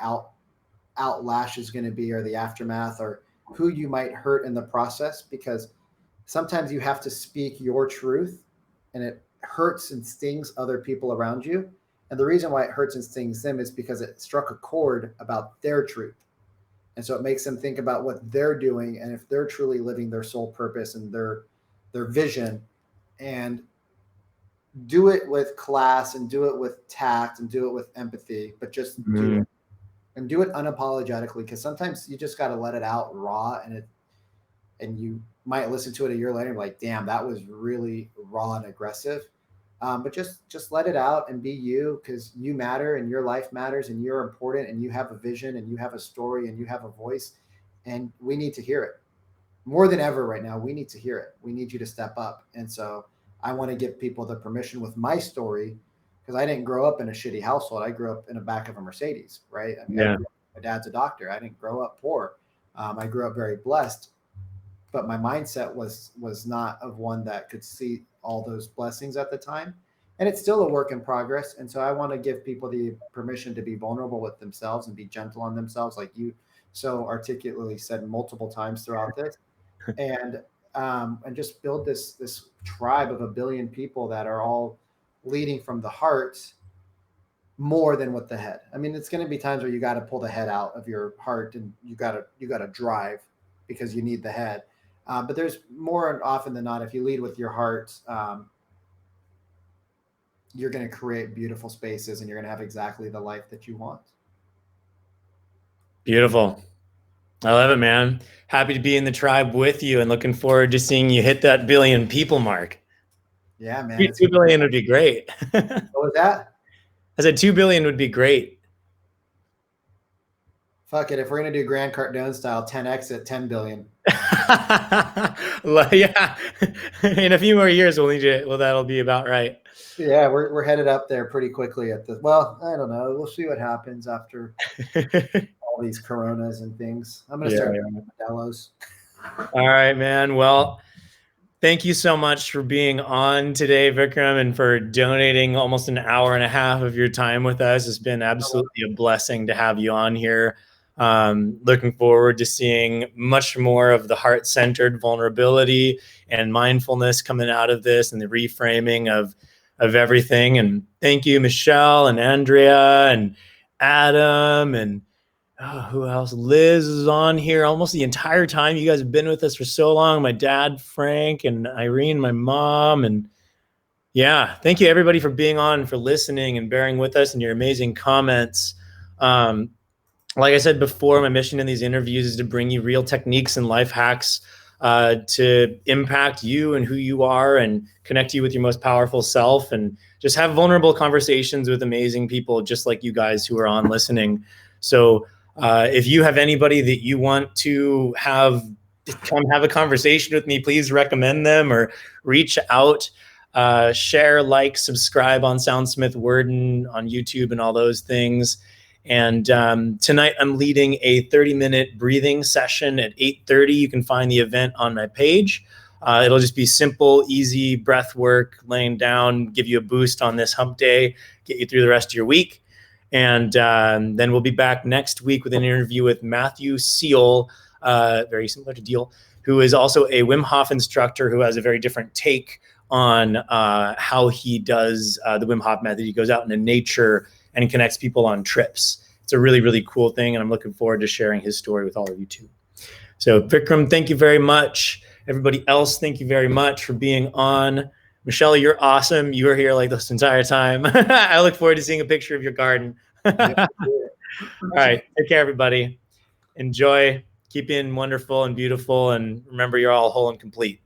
outlash is going to be or the aftermath or who you might hurt in the process, because sometimes you have to speak your truth and it hurts and stings other people around you. And the reason why it hurts and stings them is because it struck a chord about their truth. And so it makes them think about what they're doing and if they're truly living their soul purpose and their vision, and do it with class and do it with tact and do it with empathy, but just do it, and do it unapologetically. Because sometimes you just got to let it out raw, and you might listen to it a year later and be like, damn, that was really raw and aggressive. But just let it out and be you, because you matter and your life matters and you're important and you have a vision and you have a story and you have a voice, and we need to hear it more than ever right now. We need to hear it. We need you to step up. And so I want to give people the permission with my story, because I didn't grow up in a shitty household. I grew up in the back of a Mercedes, right? I mean, my dad's a doctor. I didn't grow up poor. I grew up very blessed, but my mindset was not of one that could see all those blessings at the time. and it's still a work in progress. And so I want to give people the permission to be vulnerable with themselves and be gentle on themselves, like you so articulately said multiple times throughout this, and just build this tribe of 1 billion people that are all leading from the heart more than with the head. I mean, it's going to be times where you got to pull the head out of your heart, and you got to drive because you need the head. But there's more often than not, if you lead with your heart, you're going to create beautiful spaces, and you're going to have exactly the life that you want. Beautiful. I love it, man. Happy to be in the tribe with you and looking forward to seeing you hit that 1 billion people mark. Yeah, man. 2 billion would be great. What was that? I said 2 billion would be great. Fuck it. If we're going to do Grant Cardone style, 10x at 10 billion. Yeah. In a few more years, we'll need to, well, that'll be about right. Yeah, we're headed up there pretty quickly at the, well, I don't know. We'll see what happens after all these coronas and things. I'm going to start doing Modelo's. All right, man. Well, thank you so much for being on today, Vikram, and for donating almost an hour and a half of your time with us. It's been absolutely a blessing to have you on here. Looking forward to seeing much more of the heart-centered vulnerability and mindfulness coming out of this, and the reframing of everything. And thank you, Michelle and Andrea and Adam and who else? Liz is on here almost the entire time. You guys have been with us for so long. My dad, Frank, and Irene, my mom. And yeah, thank you everybody for being on, for listening and bearing with us and your amazing comments. Like I said before, my mission in these interviews is to bring you real techniques and life hacks to impact you and who you are, and connect you with your most powerful self, and just have vulnerable conversations with amazing people just like you guys who are on listening. So if you have anybody that you want to come have a conversation with me, please recommend them or reach out. Share, like, subscribe on Soundsmith Worden on YouTube and all those things. And tonight I'm leading a 30-minute breathing session at 8:30. You can find the event on my page. It'll just be simple, easy breath work, laying down, give you a boost on this hump day, get you through the rest of your week. And then we'll be back next week with an interview with Matthew Seal, very similar to Deol, who is also a Wim Hof instructor who has a very different take on how he does the Wim Hof method. He goes out into nature and connects people on trips. It's a really, really cool thing, and I'm looking forward to sharing his story with all of you too. So Vikram, thank you very much. Everybody else, thank you very much for being on. Michelle, you're awesome. You were here like this entire time. I look forward to seeing a picture of your garden. All right, take care, everybody. Enjoy, keep being wonderful and beautiful, and remember, you're all whole and complete.